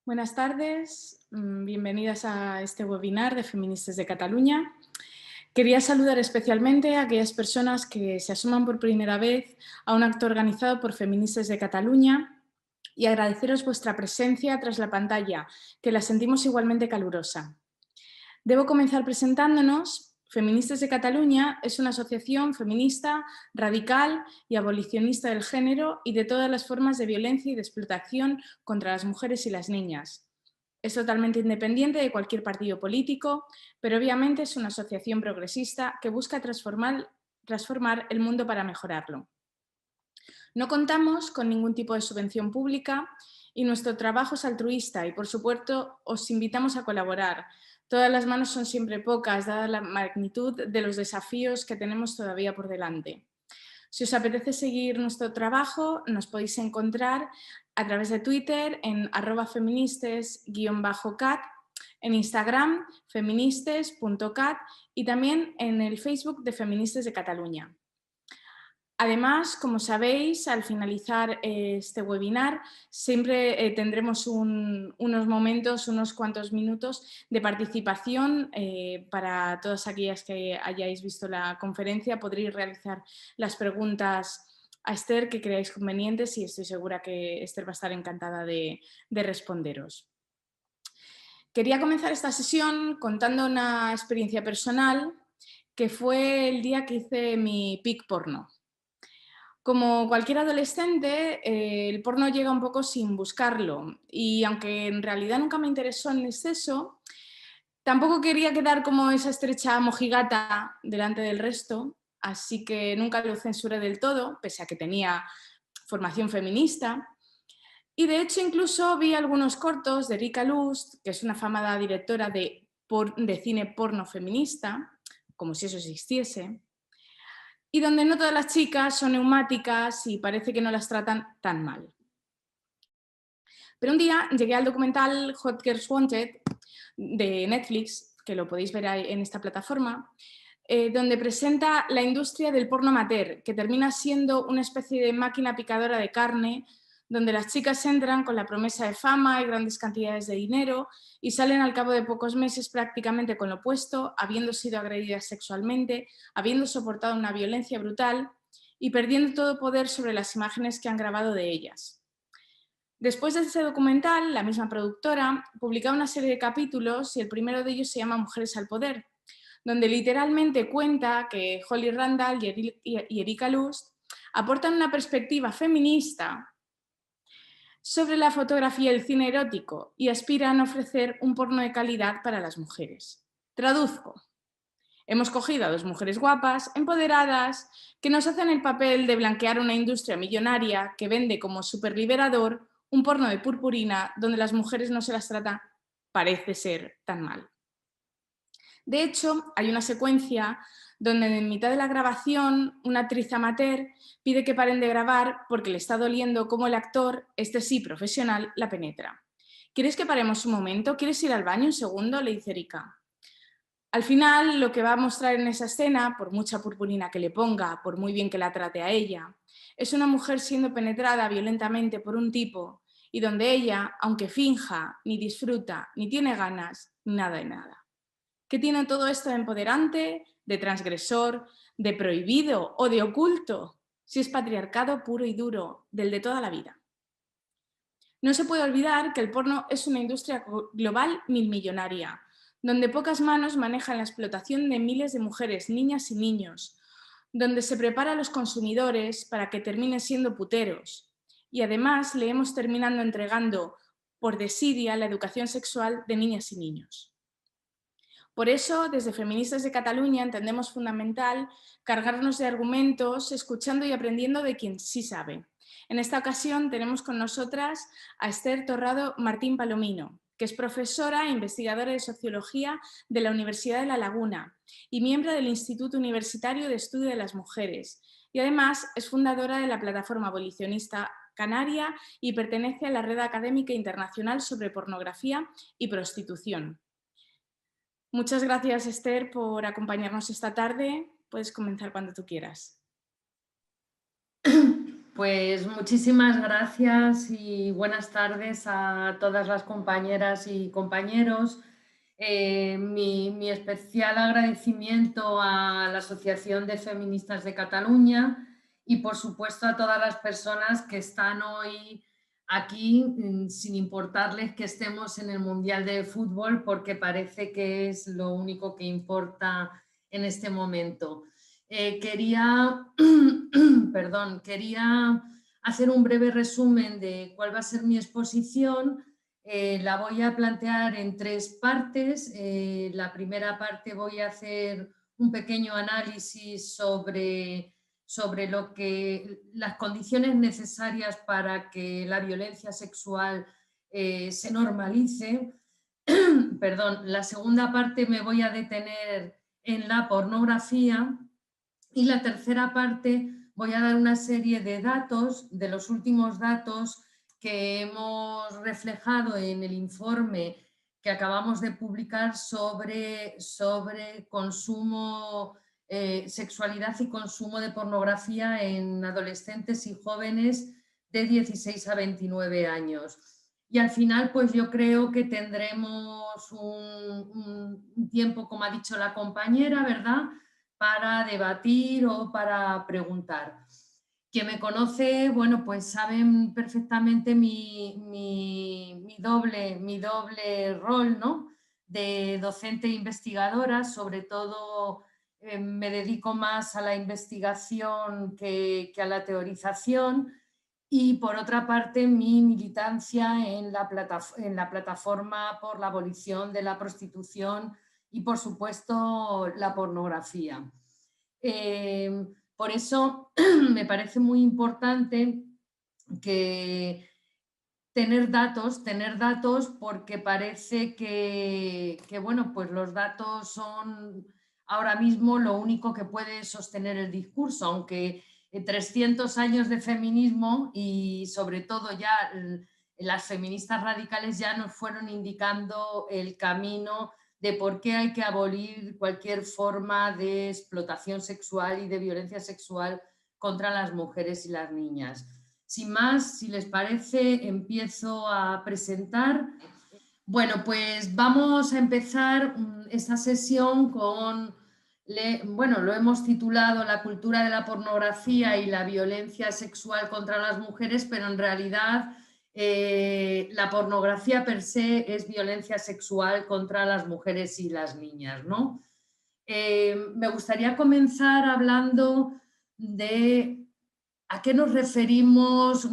Buenas tardes, bienvenidas a este webinar de Feministas de Cataluña. Quería saludar especialmente a aquellas personas que se asoman por primera vez a un acto organizado por Feministas de Cataluña y agradeceros vuestra presencia tras la pantalla, que la sentimos igualmente calurosa. Debo comenzar presentándonos. Feministas de Cataluña es una asociación feminista, radical y abolicionista del género y de todas las formas de violencia y de explotación contra las mujeres y las niñas. Es totalmente independiente de cualquier partido político, pero obviamente es una asociación progresista que busca transformar el mundo para mejorarlo. No contamos con ningún tipo de subvención pública y nuestro trabajo es altruista y, por supuesto, os invitamos a colaborar. Todas las manos son siempre pocas, dada la magnitud de los desafíos que tenemos todavía por delante. Si os apetece seguir nuestro trabajo, nos podéis encontrar a través de Twitter en @feministes_cat, en Instagram feministes.cat y también en el Facebook de Feministas de Cataluña. Además, como sabéis, al finalizar este webinar siempre tendremos unos momentos, unos cuantos minutos de participación para todas aquellas que hayáis visto la conferencia. Podréis realizar las preguntas a Esther que creáis convenientes y estoy segura que Esther va a estar encantada de responderos. Quería comenzar esta sesión contando una experiencia personal que fue el día que hice mi pic porno. Como cualquier adolescente, el porno llega un poco sin buscarlo y aunque en realidad nunca me interesó en exceso, tampoco quería quedar como esa estrecha mojigata delante del resto, así que nunca lo censuré del todo, pese a que tenía formación feminista. Y de hecho incluso vi algunos cortos de Erika Lust, que es una afamada directora de cine porno feminista, como si eso existiese, y donde no todas las chicas son neumáticas y parece que no las tratan tan mal. Pero un día llegué al documental Hot Girls Wanted de Netflix, que lo podéis ver ahí en esta plataforma, donde presenta la industria del porno amateur, que termina siendo una especie de máquina picadora de carne, donde las chicas entran con la promesa de fama y grandes cantidades de dinero y salen al cabo de pocos meses prácticamente con lo opuesto, habiendo sido agredidas sexualmente, habiendo soportado una violencia brutal y perdiendo todo poder sobre las imágenes que han grabado de ellas. Después de ese documental, la misma productora publicaba una serie de capítulos y el primero de ellos se llama Mujeres al Poder, donde literalmente cuenta que Holly Randall y Erika Lust aportan una perspectiva feminista sobre la fotografía y el cine erótico y aspiran a ofrecer un porno de calidad para las mujeres. Traduzco. Hemos cogido a dos mujeres guapas, empoderadas, que nos hacen el papel de blanquear una industria millonaria que vende como superliberador un porno de purpurina donde las mujeres no se las trata, parece ser, tan mal. De hecho, hay una secuencia donde en mitad de la grabación una actriz amateur pide que paren de grabar porque le está doliendo cómo el actor, este sí profesional, la penetra. ¿Quieres que paremos un momento? ¿Quieres ir al baño un segundo?, le dice Erika. Al final, lo que va a mostrar en esa escena, por mucha purpurina que le ponga, por muy bien que la trate a ella, es una mujer siendo penetrada violentamente por un tipo y donde ella, aunque finja, ni disfruta, ni tiene ganas, ni nada de nada. ¿Qué tiene todo esto de empoderante, de transgresor, de prohibido o de oculto? Si es patriarcado puro y duro, del de toda la vida. No se puede olvidar que el porno es una industria global milmillonaria, donde pocas manos manejan la explotación de miles de mujeres, niñas y niños, donde se prepara a los consumidores para que terminen siendo puteros y además le hemos terminando entregando por desidia la educación sexual de niñas y niños. Por eso, desde Feministas de Cataluña entendemos fundamental cargarnos de argumentos, escuchando y aprendiendo de quien sí sabe. En esta ocasión tenemos con nosotras a Esther Torrado Martín Palomino, que es profesora e investigadora de Sociología de la Universidad de La Laguna y miembro del Instituto Universitario de Estudio de las Mujeres. Y además es fundadora de la Plataforma Abolicionista Canaria y pertenece a la Red Académica Internacional sobre Pornografía y Prostitución. Muchas gracias, Esther, por acompañarnos esta tarde. Puedes comenzar cuando tú quieras. Pues muchísimas gracias y buenas tardes a todas las compañeras y compañeros. Mi especial agradecimiento a la Asociación de Feministas de Cataluña y, por supuesto, a todas las personas que están hoy aquí, sin importarles que estemos en el Mundial de Fútbol, porque parece que es lo único que importa en este momento. Quería hacer un breve resumen de cuál va a ser mi exposición. La voy a plantear en 3 partes. La primera parte voy a hacer un pequeño análisis sobre las condiciones necesarias para que la violencia sexual se normalice. Perdón. La segunda parte me voy a detener en la pornografía y la tercera parte voy a dar una serie de datos, de los últimos datos que hemos reflejado en el informe que acabamos de publicar sobre consumo, sexualidad y consumo de pornografía en adolescentes y jóvenes de 16 a 29 años. Y al final, pues yo creo que tendremos un tiempo, como ha dicho la compañera, ¿verdad?, para debatir o para preguntar. Quien me conoce, bueno, pues saben perfectamente mi doble rol, ¿no?, de docente e investigadora. Sobre todo me dedico más a la investigación que a la teorización. Y por otra parte, mi militancia en la plataforma por la abolición de la prostitución y, por supuesto, la pornografía. Por eso me parece muy importante que tener datos, porque parece que bueno, pues los datos son ahora mismo lo único que puede sostener el discurso, aunque 300 años de feminismo y sobre todo ya las feministas radicales ya nos fueron indicando el camino de por qué hay que abolir cualquier forma de explotación sexual y de violencia sexual contra las mujeres y las niñas. Sin más, si les parece, empiezo a presentar. Bueno, pues vamos a empezar esta sesión con, bueno, lo hemos titulado La cultura de la pornografía y la violencia sexual contra las mujeres, pero en realidad la pornografía per se es violencia sexual contra las mujeres y las niñas, ¿no? Me gustaría comenzar hablando de a qué nos referimos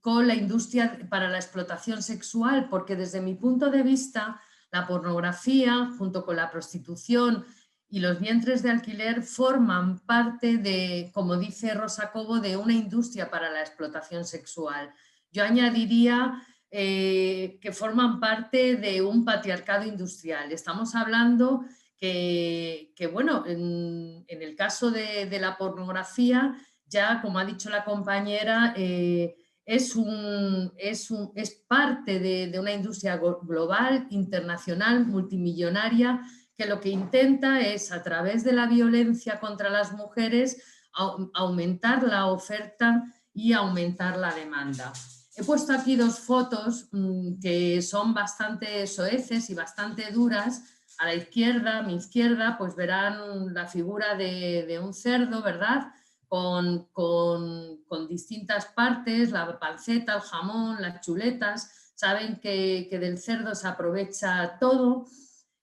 con la industria para la explotación sexual, porque desde mi punto de vista, la pornografía, junto con la prostitución y los vientres de alquiler, forman parte de, como dice Rosa Cobo, de una industria para la explotación sexual. Yo añadiría que forman parte de un patriarcado industrial. Estamos hablando que bueno, en el caso de la pornografía, ya, como ha dicho la compañera, es parte de una industria global, internacional, multimillonaria, que lo que intenta es, a través de la violencia contra las mujeres, aumentar la oferta y aumentar la demanda. He puesto aquí 2 fotos que son bastante soeces y bastante duras. A la izquierda, a mi izquierda, pues verán la figura de un cerdo, ¿verdad?, con distintas partes, la panceta, el jamón, las chuletas. Saben que del cerdo se aprovecha todo.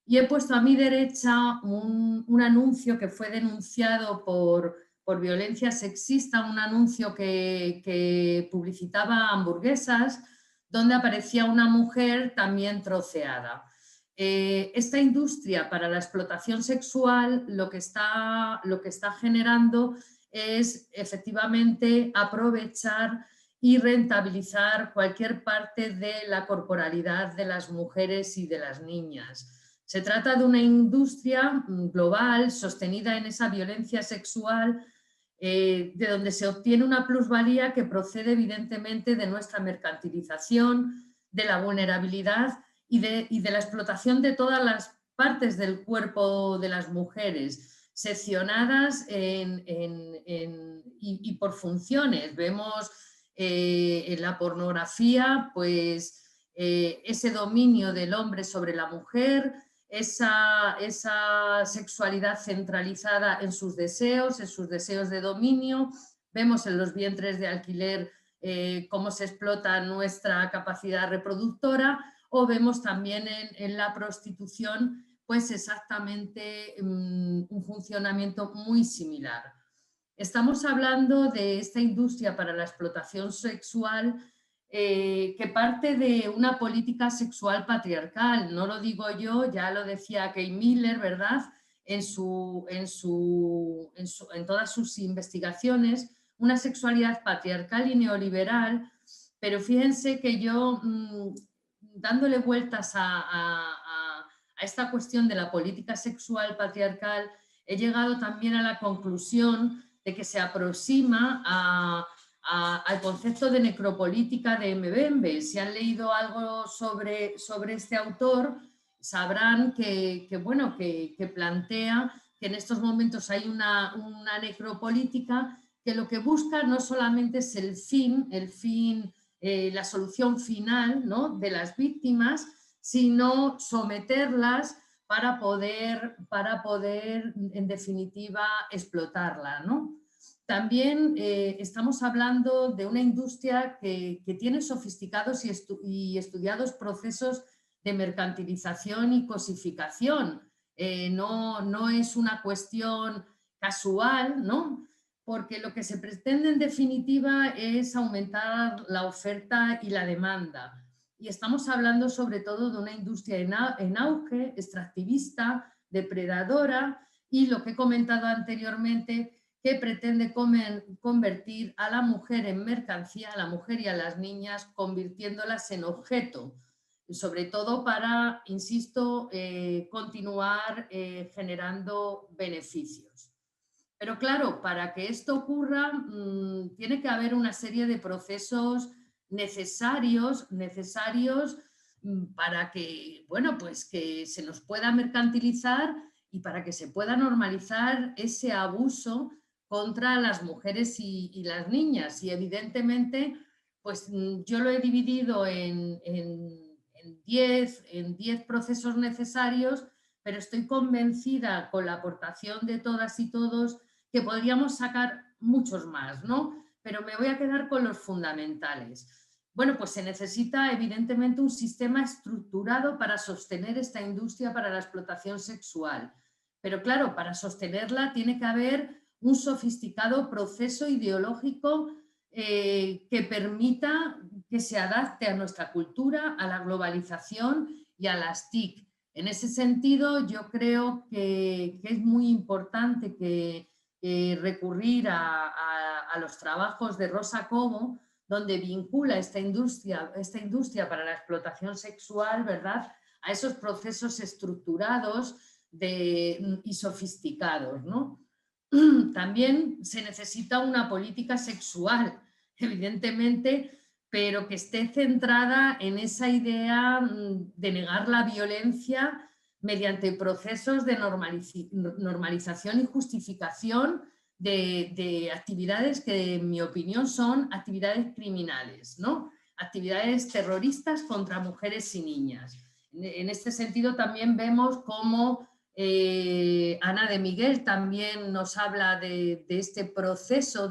Y he puesto a mi derecha un anuncio que fue denunciado por violencia sexista, un anuncio que publicitaba hamburguesas, donde aparecía una mujer también troceada. Esta industria para la explotación sexual lo que está generando es efectivamente aprovechar y rentabilizar cualquier parte de la corporalidad de las mujeres y de las niñas. Se trata de una industria global sostenida en esa violencia sexual, de donde se obtiene una plusvalía que procede evidentemente de nuestra mercantilización, de la vulnerabilidad y de la explotación de todas las partes del cuerpo de las mujeres. seccionadas y por funciones. Vemos en la pornografía pues ese dominio del hombre sobre la mujer, esa sexualidad centralizada en sus deseos de dominio. Vemos en los vientres de alquiler cómo se explota nuestra capacidad reproductora, o vemos también en la prostitución pues exactamente un funcionamiento muy similar. Estamos hablando de esta industria para la explotación sexual que parte de una política sexual patriarcal. No lo digo yo, ya lo decía Kay Miller, ¿verdad? En todas sus investigaciones, una sexualidad patriarcal y neoliberal, pero fíjense que yo, dándole vueltas a esta cuestión de la política sexual patriarcal, he llegado también a la conclusión de que se aproxima al concepto de necropolítica de Mbembe. Si han leído algo sobre este autor, sabrán que plantea que en estos momentos hay una necropolítica que lo que busca no solamente es el fin, la solución final, ¿no?, de las víctimas, sino someterlas para poder en definitiva, explotarla, ¿no? También estamos hablando de una industria que tiene sofisticados y estudiados procesos de mercantilización y cosificación. No es una cuestión casual, ¿no?, porque lo que se pretende en definitiva es aumentar la oferta y la demanda. Y estamos hablando sobre todo de una industria en auge, extractivista, depredadora, y lo que he comentado anteriormente, que pretende convertir a la mujer en mercancía, a la mujer y a las niñas, convirtiéndolas en objeto, sobre todo para, insisto, continuar generando beneficios. Pero claro, para que esto ocurra, tiene que haber una serie de procesos necesarios para que, pues que se nos pueda mercantilizar y para que se pueda normalizar ese abuso contra las mujeres y las niñas. Y evidentemente, pues yo lo he dividido en 10 procesos necesarios, pero estoy convencida, con la aportación de todas y todos, que podríamos sacar muchos más, ¿no? Pero me voy a quedar con los fundamentales. Bueno, pues se necesita evidentemente un sistema estructurado para sostener esta industria para la explotación sexual. Pero claro, para sostenerla tiene que haber un sofisticado proceso ideológico que permita que se adapte a nuestra cultura, a la globalización y a las TIC. En ese sentido, yo creo que es muy importante recurrir a los trabajos de Rosa Cobo, donde vincula esta industria para la explotación sexual, ¿verdad?, a esos procesos estructurados y sofisticados, ¿no? También se necesita una política sexual, evidentemente, pero que esté centrada en esa idea de negar la violencia mediante procesos de normalización y justificación de actividades que, en mi opinión, son actividades criminales, ¿no?, actividades terroristas contra mujeres y niñas. En este sentido, también vemos cómo Ana de Miguel también nos habla de este proceso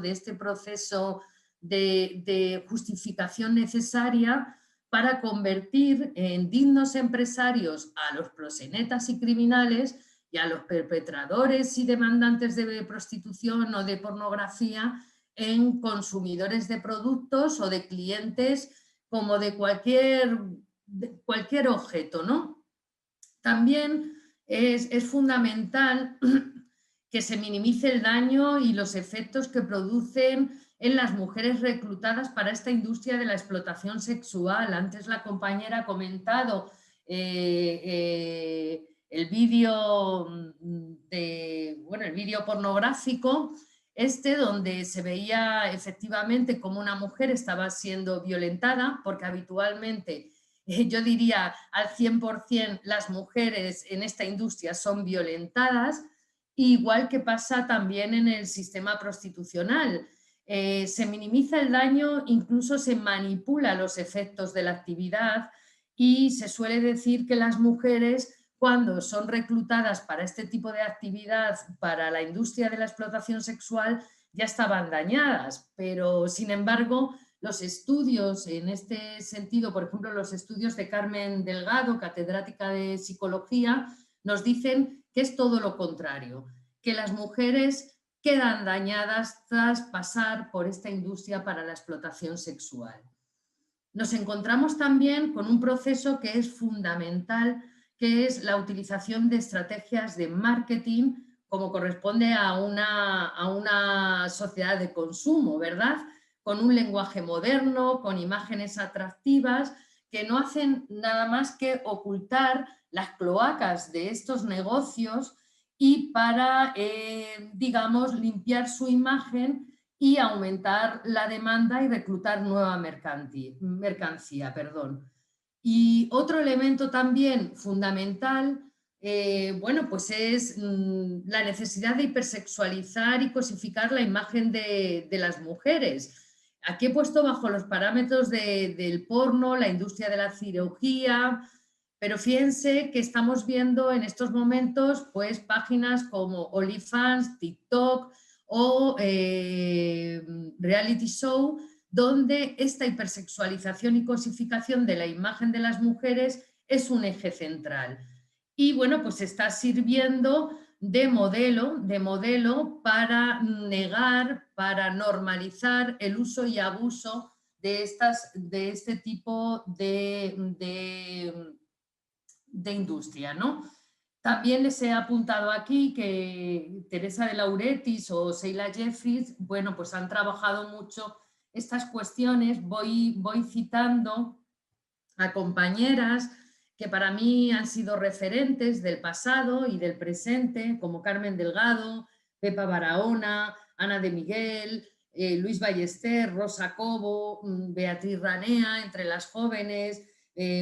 de justificación necesaria para convertir en dignos empresarios a los proxenetas y criminales y a los perpetradores y demandantes de prostitución o de pornografía en consumidores de productos o de clientes como de cualquier objeto, ¿no? También es fundamental que se minimice el daño y los efectos que producen en las mujeres reclutadas para esta industria de la explotación sexual. Antes la compañera ha comentado el vídeo pornográfico, donde se veía efectivamente cómo una mujer estaba siendo violentada, porque habitualmente, yo diría al 100%, las mujeres en esta industria son violentadas, igual que pasa también en el sistema prostitucional. Se minimiza el daño, incluso se manipula los efectos de la actividad y se suele decir que las mujeres, cuando son reclutadas para este tipo de actividad, para la industria de la explotación sexual, ya estaban dañadas, pero sin embargo los estudios en este sentido, por ejemplo los estudios de Carmen Delgado, catedrática de psicología, nos dicen que es todo lo contrario, que las mujeres quedan dañadas tras pasar por esta industria para la explotación sexual. Nos encontramos también con un proceso que es fundamental, que es la utilización de estrategias de marketing como corresponde a una sociedad de consumo, ¿verdad? Con un lenguaje moderno, con imágenes atractivas, que no hacen nada más que ocultar las cloacas de estos negocios y para, digamos, limpiar su imagen y aumentar la demanda y reclutar nueva mercancía. Y otro elemento también fundamental, bueno, pues es la necesidad de hipersexualizar y cosificar la imagen de las mujeres. Aquí he puesto bajo los parámetros del porno, la industria de la cirugía, pero fíjense que estamos viendo en estos momentos pues páginas como OnlyFans, TikTok o reality show, donde esta hipersexualización y cosificación de la imagen de las mujeres es un eje central. Y bueno, pues está sirviendo de modelo para negar, para normalizar el uso y abuso de este tipo de industria, ¿no? También les he apuntado aquí que Teresa de Lauretis o Sheila Jeffries, bueno, pues han trabajado mucho estas cuestiones. Voy citando a compañeras que para mí han sido referentes del pasado y del presente, como Carmen Delgado, Pepa Barahona, Ana de Miguel, Luis Ballester, Rosa Cobo, Beatriz Ranea, entre las jóvenes,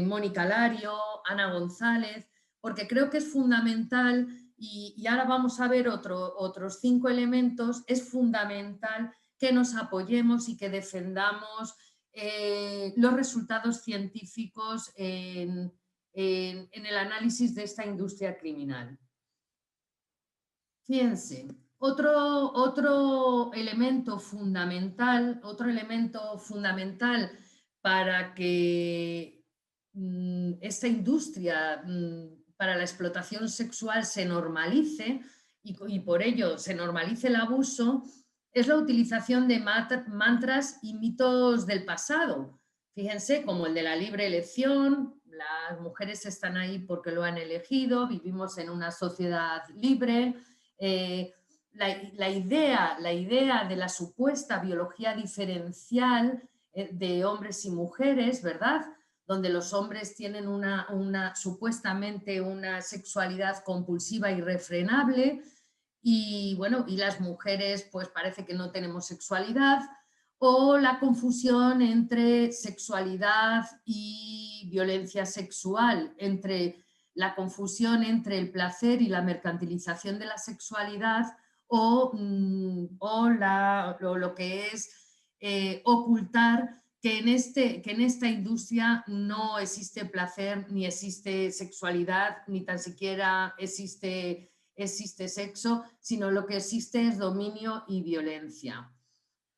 Mónica Lario, Ana González, porque creo que es fundamental, y ahora vamos a ver otros 5 elementos, es fundamental que nos apoyemos y que defendamos los resultados científicos en el análisis de esta industria criminal. Fíjense, otro elemento fundamental para que esta industria para la explotación sexual se normalice y por ello se normalice el abuso, es la utilización de mantras y mitos del pasado. Fíjense, como el de la libre elección, las mujeres están ahí porque lo han elegido, vivimos en una sociedad libre. La idea de la supuesta biología diferencial de hombres y mujeres, ¿verdad? Donde los hombres tienen supuestamente una sexualidad compulsiva e irrefrenable y, bueno, y las mujeres pues parece que no tenemos sexualidad, o la confusión entre sexualidad y violencia sexual, la confusión entre el placer y la mercantilización de la sexualidad o lo que es ocultar que en esta industria no existe placer, ni existe sexualidad, ni tan siquiera existe sexo, sino lo que existe es dominio y violencia.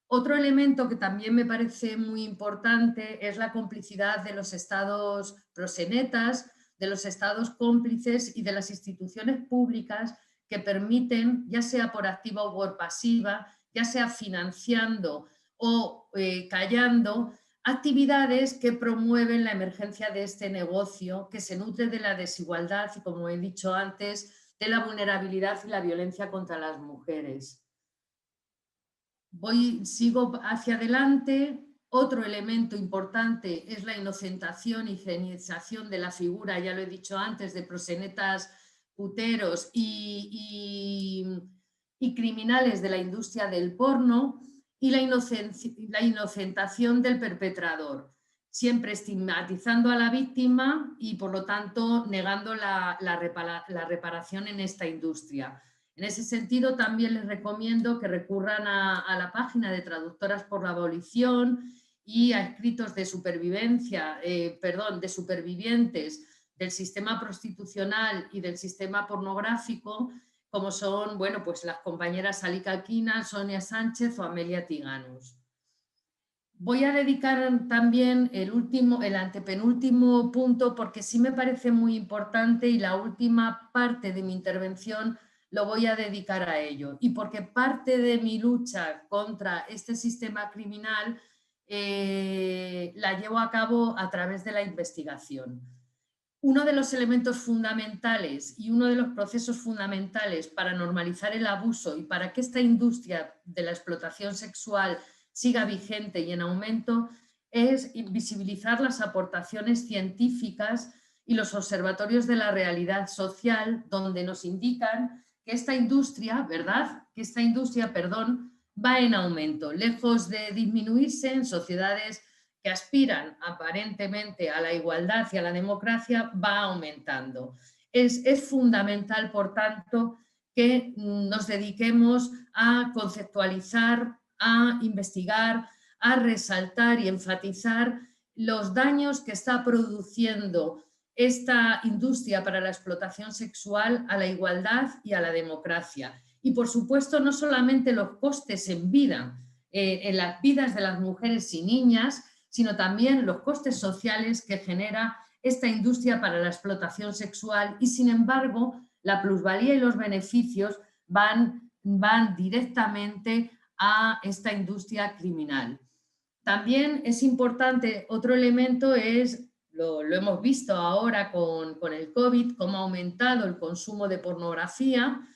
Otro elemento que también me parece muy importante es la complicidad de los estados proxenetas, de los estados cómplices y de las instituciones públicas que permiten, ya sea por activa o por pasiva, ya sea financiando o callando, actividades que promueven la emergencia de este negocio, que se nutre de la desigualdad y, como he dicho antes, de la vulnerabilidad y la violencia contra las mujeres. Sigo hacia adelante. Otro elemento importante es la inocentación y genización de la figura, ya lo he dicho antes, de proxenetas puteros y criminales de la industria del porno, y la inocentación del perpetrador, siempre estigmatizando a la víctima y por lo tanto negando la reparación en esta industria. En ese sentido, también les recomiendo que recurran a la página de Traductoras por la Abolición y a escritos de supervivencia, de supervivientes del sistema prostitucional y del sistema pornográfico, como son, bueno, pues las compañeras Alika Quina, Sonia Sánchez o Amelia Tiganus. Voy a dedicar también el antepenúltimo punto, porque sí me parece muy importante, y la última parte de mi intervención lo voy a dedicar a ello. Y porque parte de mi lucha contra este sistema criminal la llevo a cabo a través de la investigación. Uno de los elementos fundamentales y uno de los procesos fundamentales para normalizar el abuso y para que esta industria de la explotación sexual siga vigente y en aumento es visibilizar las aportaciones científicas y los observatorios de la realidad social, donde nos indican que esta industria, va en aumento, lejos de disminuirse en sociedades que aspiran aparentemente a la igualdad y a la democracia, va aumentando. Es fundamental, por tanto, que nos dediquemos a conceptualizar, a investigar, a resaltar y enfatizar los daños que está produciendo esta industria para la explotación sexual a la igualdad y a la democracia. Y, por supuesto, no solamente los costes en vida, en las vidas de las mujeres y niñas, sino también los costes sociales que genera esta industria para la explotación sexual y, sin embargo, la plusvalía y los beneficios van directamente a esta industria criminal. También es importante, otro elemento es, lo hemos visto ahora con el COVID, cómo ha aumentado el consumo de pornografía,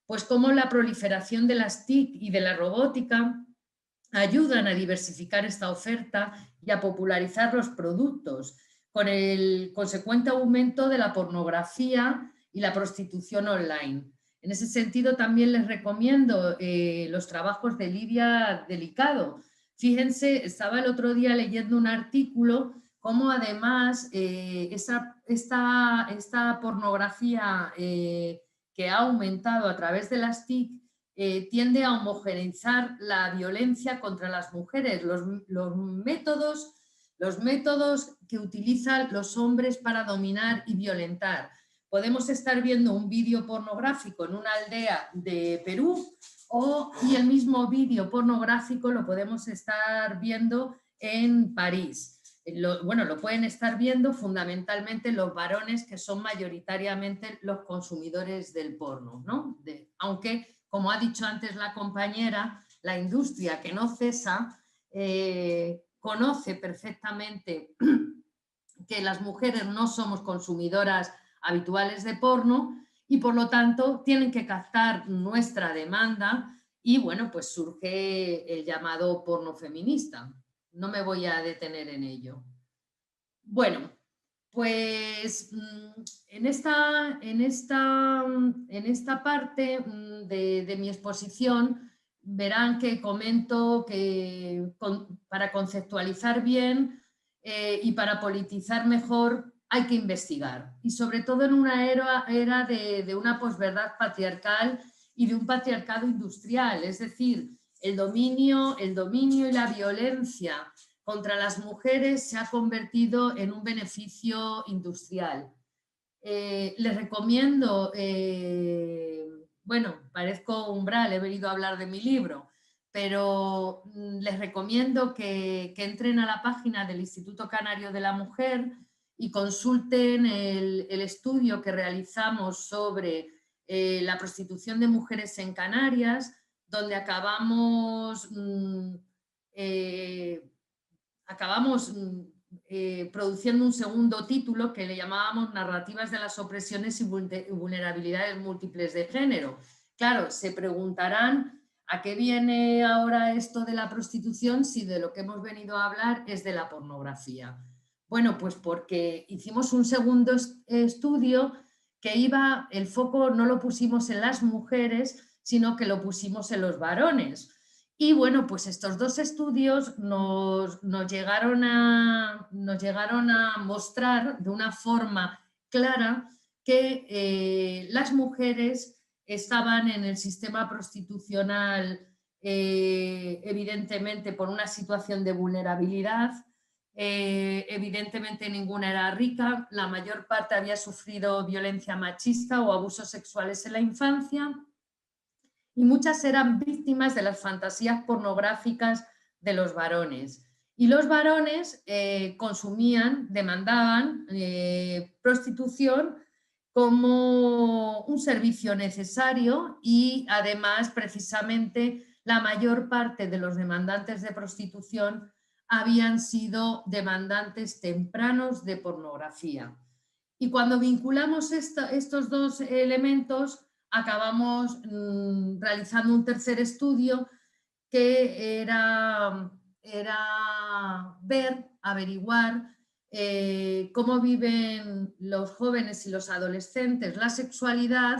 pues cómo la proliferación de las TIC y de la robótica ayudan a diversificar esta oferta y a popularizar los productos, con el consecuente aumento de la pornografía y la prostitución online. En ese sentido, también les recomiendo los trabajos de Lidia Delicado. Fíjense, estaba el otro día leyendo un artículo cómo además esta pornografía que ha aumentado a través de las TIC tiende a homogeneizar la violencia contra las mujeres, los métodos que utilizan los hombres para dominar y violentar. Podemos estar viendo un vídeo pornográfico en una aldea de Perú y el mismo vídeo pornográfico lo podemos estar viendo en París. Lo pueden estar viendo fundamentalmente los varones, que son mayoritariamente los consumidores del porno, ¿no? Aunque, como ha dicho antes la compañera, la industria que no cesa conoce perfectamente que las mujeres no somos consumidoras habituales de porno y, por lo tanto, tienen que captar nuestra demanda y, bueno, pues surge el llamado porno feminista. No me voy a detener en ello. Bueno, pues en esta parte de mi exposición verán que comento que para conceptualizar bien y para politizar mejor hay que investigar. Y sobre todo en una era de una posverdad patriarcal y de un patriarcado industrial, es decir, el dominio y la violencia contra las mujeres se ha convertido en un beneficio industrial. Les recomiendo, parezco umbral, he venido a hablar de mi libro, pero les recomiendo que entren a la página del Instituto Canario de la Mujer y consulten el estudio que realizamos sobre la prostitución de mujeres en Canarias, donde acabamos produciendo un segundo título que le llamábamos Narrativas de las opresiones y vulnerabilidades múltiples de género. Claro, se preguntarán a qué viene ahora esto de la prostitución si de lo que hemos venido a hablar es de la pornografía. Bueno, pues porque hicimos un segundo estudio que el foco no lo pusimos en las mujeres, sino que lo pusimos en los varones. Y bueno, pues estos dos estudios nos llegaron a mostrar de una forma clara que las mujeres estaban en el sistema prostitucional evidentemente por una situación de vulnerabilidad. Evidentemente ninguna era rica, la mayor parte había sufrido violencia machista o abusos sexuales en la infancia y muchas eran víctimas de las fantasías pornográficas de los varones. Y los varones consumían, demandaban prostitución como un servicio necesario y además precisamente la mayor parte de los demandantes de prostitución habían sido demandantes tempranos de pornografía. Y cuando vinculamos estos dos elementos, acabamos realizando un tercer estudio que era averiguar cómo viven los jóvenes y los adolescentes la sexualidad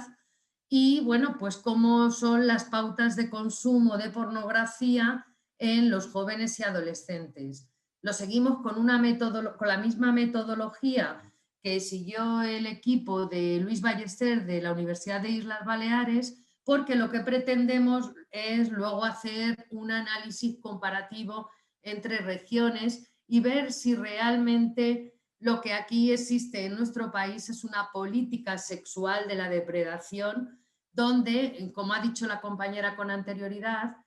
y, bueno, pues cómo son las pautas de consumo de pornografía en los jóvenes y adolescentes. Lo seguimos con la misma metodología que siguió el equipo de Luis Ballester de la Universidad de Islas Baleares, porque lo que pretendemos es luego hacer un análisis comparativo entre regiones y ver si realmente lo que aquí existe en nuestro país es una política sexual de la depredación, donde, como ha dicho la compañera con anterioridad,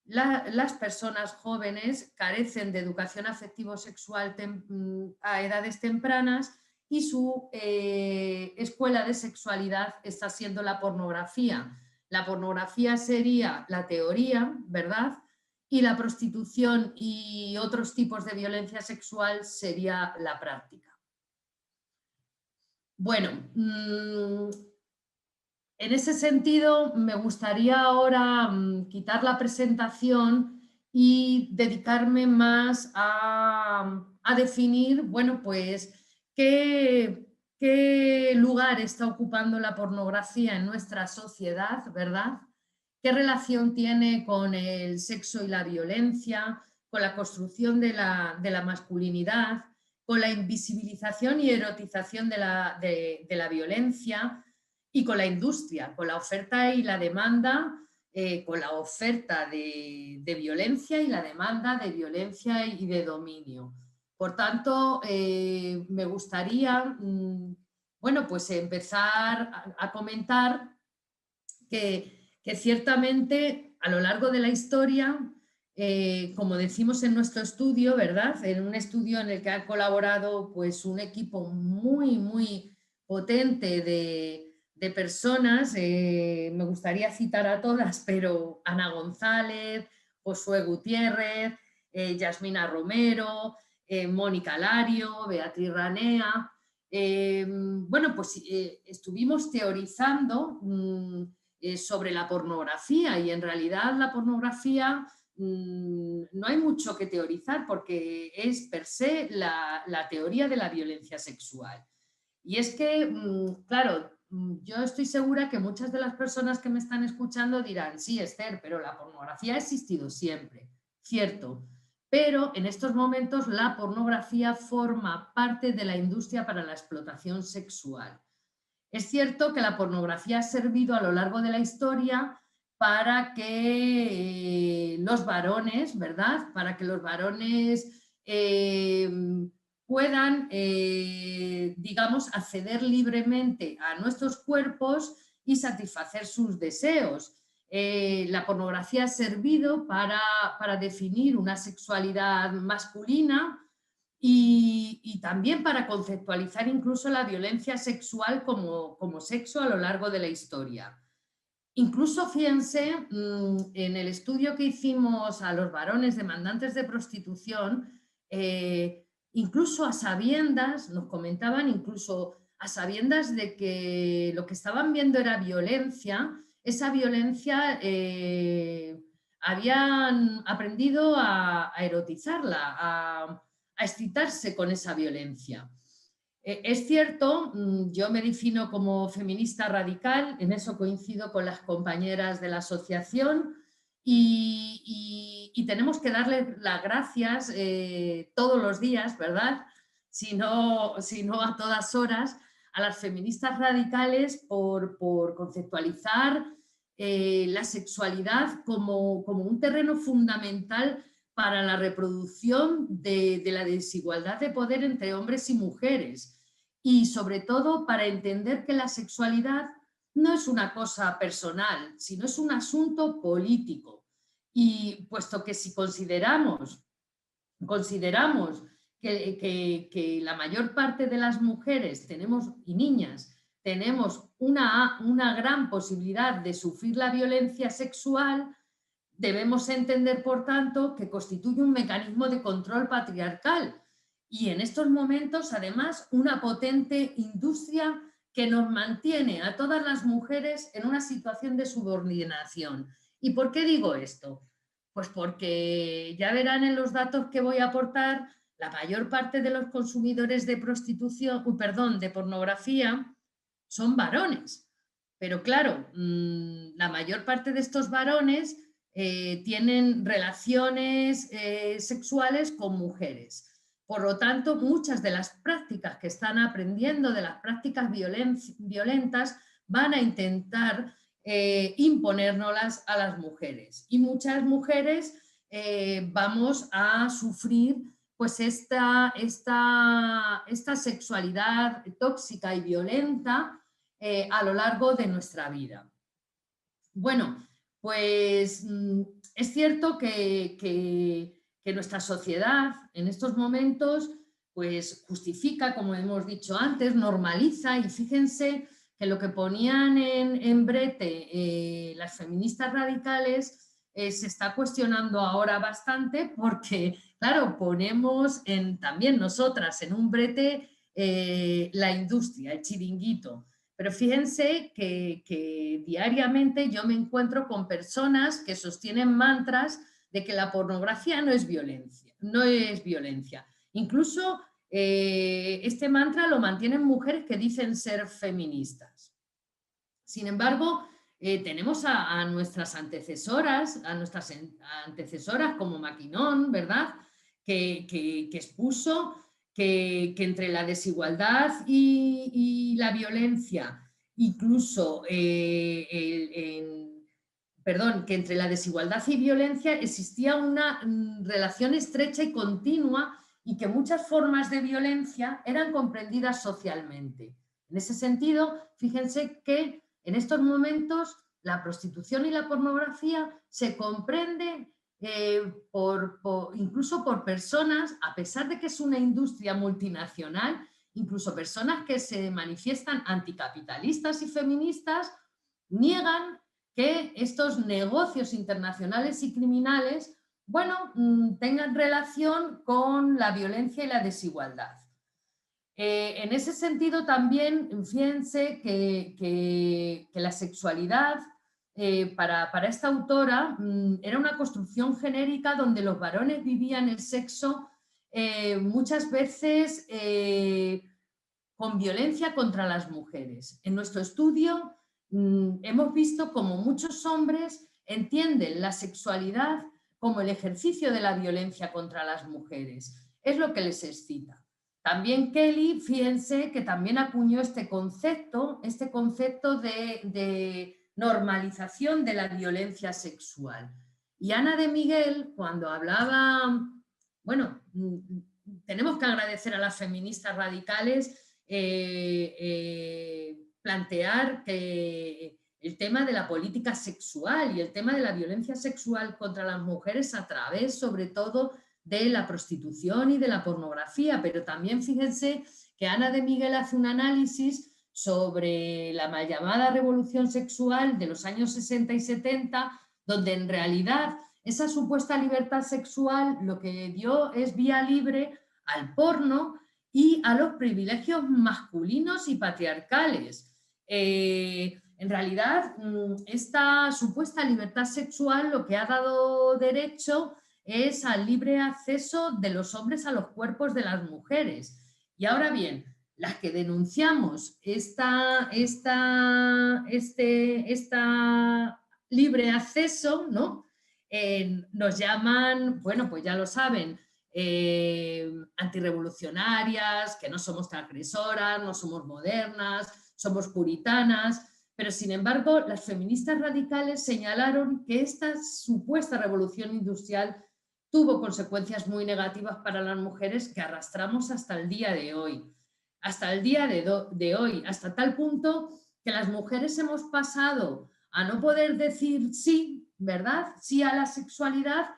las personas jóvenes carecen de educación afectivo-sexual a edades tempranas y su escuela de sexualidad está siendo la pornografía. La pornografía sería la teoría, ¿verdad? Y la prostitución y otros tipos de violencia sexual sería la práctica. Bueno, en ese sentido me gustaría ahora quitar la presentación y dedicarme más a definir, bueno, pues qué lugar está ocupando la pornografía en nuestra sociedad, ¿verdad? ¿Qué relación tiene con el sexo y la violencia, con la construcción de la masculinidad, con la invisibilización y erotización de la violencia y con la industria, con la oferta y la demanda, con la oferta de violencia y la demanda de violencia y de dominio? Por tanto, me gustaría, bueno, pues empezar a comentar que ciertamente a lo largo de la historia, como decimos en nuestro estudio, ¿verdad? En un estudio en el que ha colaborado pues, un equipo muy, muy potente de personas, me gustaría citar a todas, pero Ana González, Josué Gutiérrez, Yasmina Romero, Mónica Lario, Beatriz Ranea. Bueno, pues estuvimos teorizando sobre la pornografía y en realidad la pornografía no hay mucho que teorizar porque es per se la teoría de la violencia sexual. Y es que, claro, yo estoy segura que muchas de las personas que me están escuchando dirán, sí, Esther, pero la pornografía ha existido siempre, cierto, pero en estos momentos la pornografía forma parte de la industria para la explotación sexual. Es cierto que la pornografía ha servido a lo largo de la historia para que los varones, ¿verdad? Para que los varones puedan, digamos, acceder libremente a nuestros cuerpos y satisfacer sus deseos. La pornografía ha servido para definir una sexualidad masculina, y también para conceptualizar incluso la violencia sexual como sexo a lo largo de la historia. Incluso, fíjense, en el estudio que hicimos a los varones demandantes de prostitución, incluso a sabiendas, nos comentaban, incluso a sabiendas de que lo que estaban viendo era violencia, esa violencia habían aprendido a erotizarla, a excitarse con esa violencia. Es cierto, yo me defino como feminista radical, en eso coincido con las compañeras de la asociación y tenemos que darle las gracias todos los días, ¿verdad? Si no a todas horas, a las feministas radicales por conceptualizar la sexualidad como un terreno fundamental para la reproducción de la desigualdad de poder entre hombres y mujeres, y sobre todo para entender que la sexualidad no es una cosa personal, sino es un asunto político. Y puesto que si consideramos que la mayor parte de las mujeres y niñas tenemos una gran posibilidad de sufrir la violencia sexual, debemos entender, por tanto, que constituye un mecanismo de control patriarcal y en estos momentos, además, una potente industria que nos mantiene a todas las mujeres en una situación de subordinación. ¿Y por qué digo esto? Pues porque ya verán en los datos que voy a aportar, la mayor parte de los consumidores de de pornografía son varones. Pero claro, la mayor parte de estos varones tienen relaciones sexuales con mujeres. Por lo tanto, muchas de las prácticas que están aprendiendo, de las prácticas violentas, van a intentar imponérnoslas a las mujeres. Y muchas mujeres vamos a sufrir pues esta sexualidad tóxica y violenta a lo largo de nuestra vida. Bueno, pues es cierto que nuestra sociedad en estos momentos pues justifica, como hemos dicho antes, normaliza, y fíjense que lo que ponían en brete las feministas radicales se está cuestionando ahora bastante porque, claro, ponemos también nosotras en un brete la industria, el chiringuito. Pero fíjense que diariamente yo me encuentro con personas que sostienen mantras de que la pornografía no es violencia, no es violencia. Incluso este mantra lo mantienen mujeres que dicen ser feministas. Sin embargo, tenemos a nuestras antecesoras como Maquinón, ¿verdad? Que expuso que entre la desigualdad y la violencia, incluso que entre la desigualdad y violencia existía una relación estrecha y continua, y que muchas formas de violencia eran comprendidas socialmente. En ese sentido, fíjense que en estos momentos la prostitución y la pornografía se comprende incluso por personas, a pesar de que es una industria multinacional, incluso personas que se manifiestan anticapitalistas y feministas, niegan que estos negocios internacionales y criminales, tengan relación con la violencia y la desigualdad. En ese sentido también, fíjense que la sexualidad para esta autora era una construcción genérica donde los varones vivían el sexo muchas veces con violencia contra las mujeres. En nuestro estudio hemos visto cómo muchos hombres entienden la sexualidad como el ejercicio de la violencia contra las mujeres. Es lo que les excita. También Kelly, fíjense que también acuñó este concepto de normalización de la violencia sexual. Y Ana de Miguel, cuando hablaba, tenemos que agradecer a las feministas radicales plantear que el tema de la política sexual y el tema de la violencia sexual contra las mujeres a través, sobre todo, de la prostitución y de la pornografía, pero también fíjense que Ana de Miguel hace un análisis sobre la mal llamada revolución sexual de los años 60 y 70, donde en realidad esa supuesta libertad sexual lo que dio es vía libre al porno y a los privilegios masculinos y patriarcales. En realidad, esta supuesta libertad sexual lo que ha dado derecho es al libre acceso de los hombres a los cuerpos de las mujeres. Y ahora bien, las que denunciamos esta libre acceso, ¿no? Nos llaman, pues ya lo saben, antirrevolucionarias, que no somos transgresoras, no somos modernas, somos puritanas, pero sin embargo las feministas radicales señalaron que esta supuesta revolución industrial tuvo consecuencias muy negativas para las mujeres que arrastramos hasta el día de hoy. Hasta el día de hoy, hasta tal punto que las mujeres hemos pasado a no poder decir sí, ¿verdad? Sí a la sexualidad,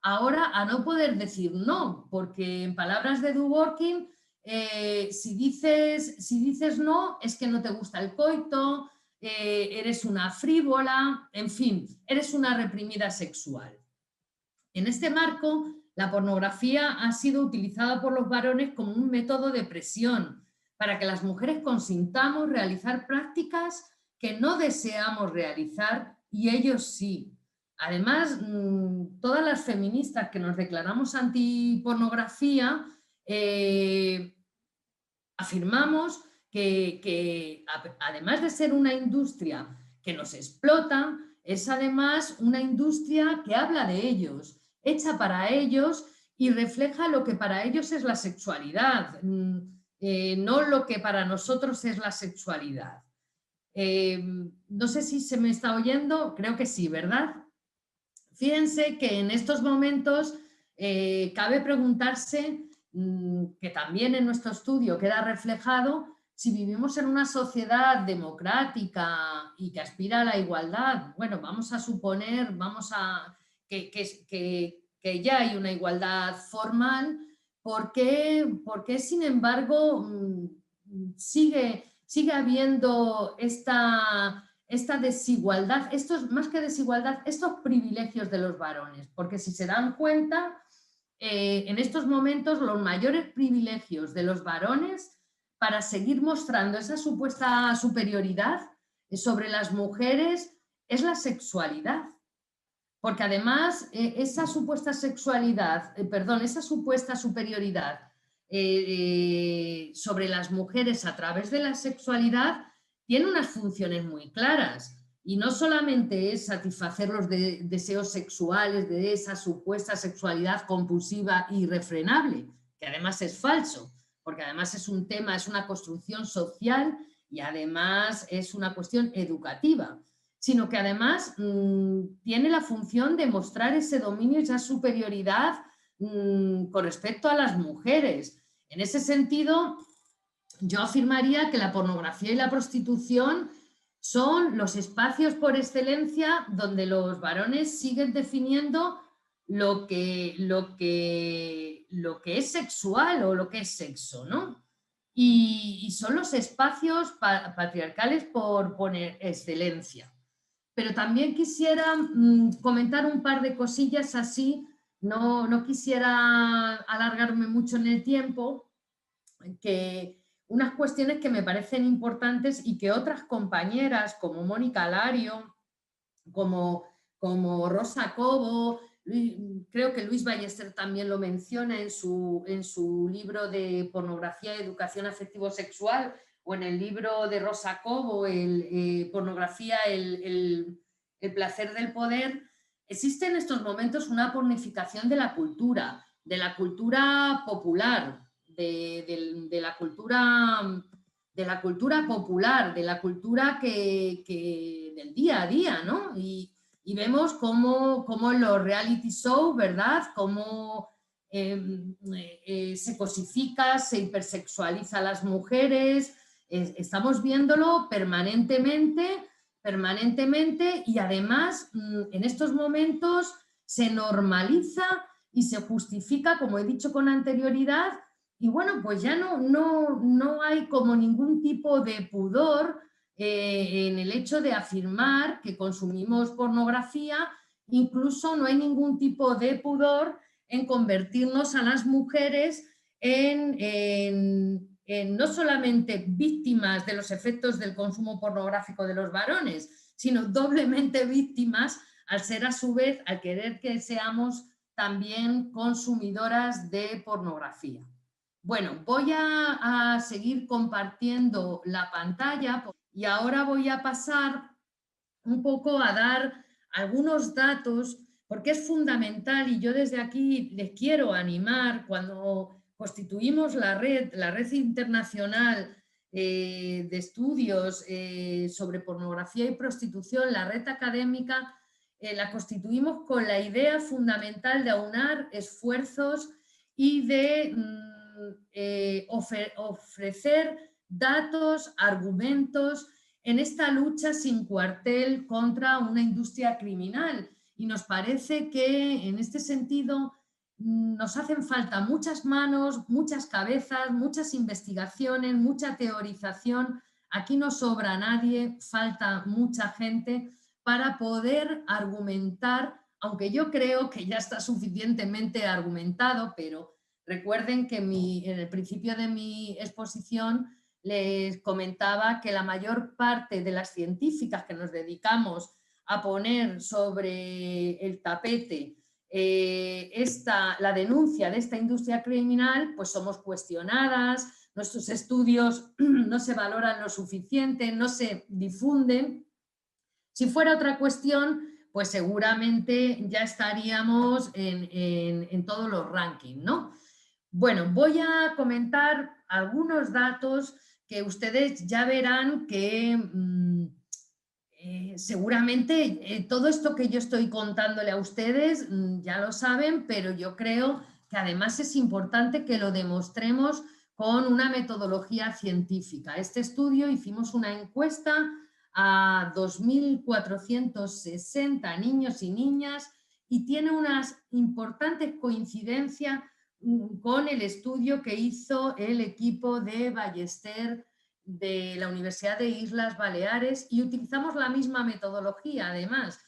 ahora a no poder decir no, porque en palabras de Dworkin, si dices no, es que no te gusta el coito, eres una frívola, en fin, eres una reprimida sexual. En este marco, la pornografía ha sido utilizada por los varones como un método de presión para que las mujeres consintamos realizar prácticas que no deseamos realizar y ellos sí. Además, todas las feministas que nos declaramos antipornografía afirmamos que además de ser una industria que nos explota, es además una industria que habla de ellos, hecha para ellos y refleja lo que para ellos es la sexualidad, no lo que para nosotros es la sexualidad. No sé si se me está oyendo, creo que sí, ¿verdad? Fíjense que en estos momentos cabe preguntarse, que también en nuestro estudio queda reflejado, si vivimos en una sociedad democrática y que aspira a la igualdad. Bueno, vamos a suponer que ya hay una igualdad formal. ¿Por qué sin embargo, sigue habiendo esta desigualdad, más que desigualdad, estos privilegios de los varones? Porque si se dan cuenta, en estos momentos los mayores privilegios de los varones para seguir mostrando esa supuesta superioridad sobre las mujeres es la sexualidad. Porque además esa supuesta esa supuesta superioridad sobre las mujeres a través de la sexualidad tiene unas funciones muy claras. Y no solamente es satisfacer los deseos sexuales de esa supuesta sexualidad compulsiva e irrefrenable, que además es falso, porque además es un tema, es una construcción social y además es una cuestión educativa, sino que además tiene la función de mostrar ese dominio y esa superioridad con respecto a las mujeres. En ese sentido, yo afirmaría que la pornografía y la prostitución son los espacios por excelencia donde los varones siguen definiendo lo que es sexual o lo que es sexo, ¿no? Y son los espacios patriarcales por excelencia. Pero también quisiera comentar un par de cosillas así, no quisiera alargarme mucho en el tiempo, que unas cuestiones que me parecen importantes y que otras compañeras como Mónica Lario, como Rosa Cobo, creo que Luis Ballester también lo menciona en su libro de Pornografía y Educación Afectivo-Sexual, o en el libro de Rosa Cobo, Pornografía, el placer del poder. Existe en estos momentos una pornificación de la cultura popular, de la cultura popular, de la cultura del día a día, ¿no? Y vemos cómo los reality shows, ¿verdad? Cómo se cosifica, se hipersexualiza a las mujeres. Estamos viéndolo permanentemente y además en estos momentos se normaliza y se justifica, como he dicho con anterioridad, y bueno, pues ya no hay como ningún tipo de pudor en el hecho de afirmar que consumimos pornografía. Incluso no hay ningún tipo de pudor en convertirnos a las mujeres en no solamente víctimas de los efectos del consumo pornográfico de los varones, sino doblemente víctimas al ser a su vez, al querer que seamos también consumidoras de pornografía. Bueno, voy a seguir compartiendo la pantalla y ahora voy a pasar un poco a dar algunos datos, porque es fundamental y yo desde aquí les quiero animar cuando constituimos la red internacional de estudios sobre pornografía y prostitución, la red académica, la constituimos con la idea fundamental de aunar esfuerzos y de ofrecer datos, argumentos en esta lucha sin cuartel contra una industria criminal. Y nos parece que en este sentido nos hacen falta muchas manos, muchas cabezas, muchas investigaciones, mucha teorización. Aquí no sobra nadie, falta mucha gente para poder argumentar, aunque yo creo que ya está suficientemente argumentado, pero recuerden que en el principio de mi exposición les comentaba que la mayor parte de las científicas que nos dedicamos a poner sobre el tapete la denuncia de esta industria criminal, pues somos cuestionadas, nuestros estudios no se valoran lo suficiente, no se difunden. Si fuera otra cuestión, pues seguramente ya estaríamos en todos los rankings, ¿no? Bueno, voy a comentar algunos datos que ustedes ya verán que seguramente todo esto que yo estoy contándole a ustedes ya lo saben, pero yo creo que además es importante que lo demostremos con una metodología científica. Este estudio hicimos una encuesta a 2.460 niños y niñas y tiene unas importantes coincidencias con el estudio que hizo el equipo de Ballester de la Universidad de Islas Baleares y utilizamos la misma metodología. Además,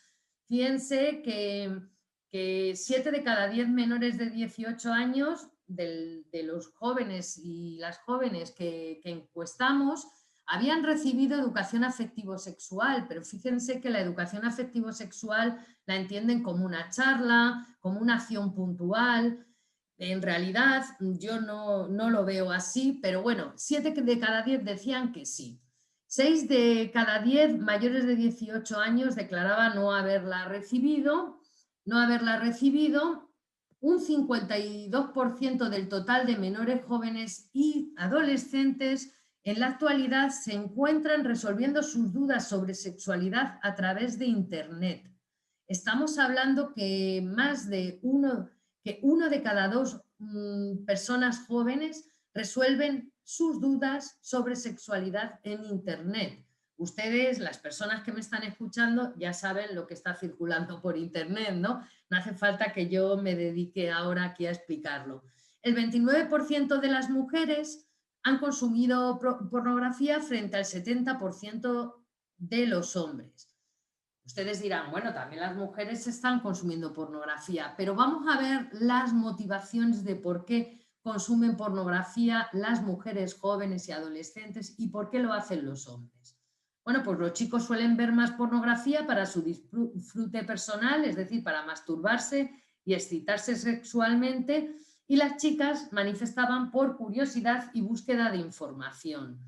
fíjense que 7 de cada 10 menores de 18 años de los jóvenes y las jóvenes que encuestamos habían recibido educación afectivo-sexual, pero fíjense que la educación afectivo-sexual la entienden como una charla, como una acción puntual. En realidad yo no lo veo así, pero bueno, 7 de cada 10 decían que sí. 6 de cada 10 mayores de 18 años declaraban no haberla recibido. Un 52% del total de menores jóvenes y adolescentes en la actualidad se encuentran resolviendo sus dudas sobre sexualidad a través de Internet. Estamos hablando que uno de cada dos personas jóvenes resuelven sus dudas sobre sexualidad en Internet. Ustedes, las personas que me están escuchando, ya saben lo que está circulando por Internet, ¿no? No hace falta que yo me dedique ahora aquí a explicarlo. El 29% de las mujeres han consumido pornografía frente al 70% de los hombres. Ustedes dirán, bueno, también las mujeres están consumiendo pornografía, pero vamos a ver las motivaciones de por qué consumen pornografía las mujeres jóvenes y adolescentes y por qué lo hacen los hombres. Bueno, pues los chicos suelen ver más pornografía para su disfrute personal, es decir, para masturbarse y excitarse sexualmente, y las chicas manifestaban por curiosidad y búsqueda de información.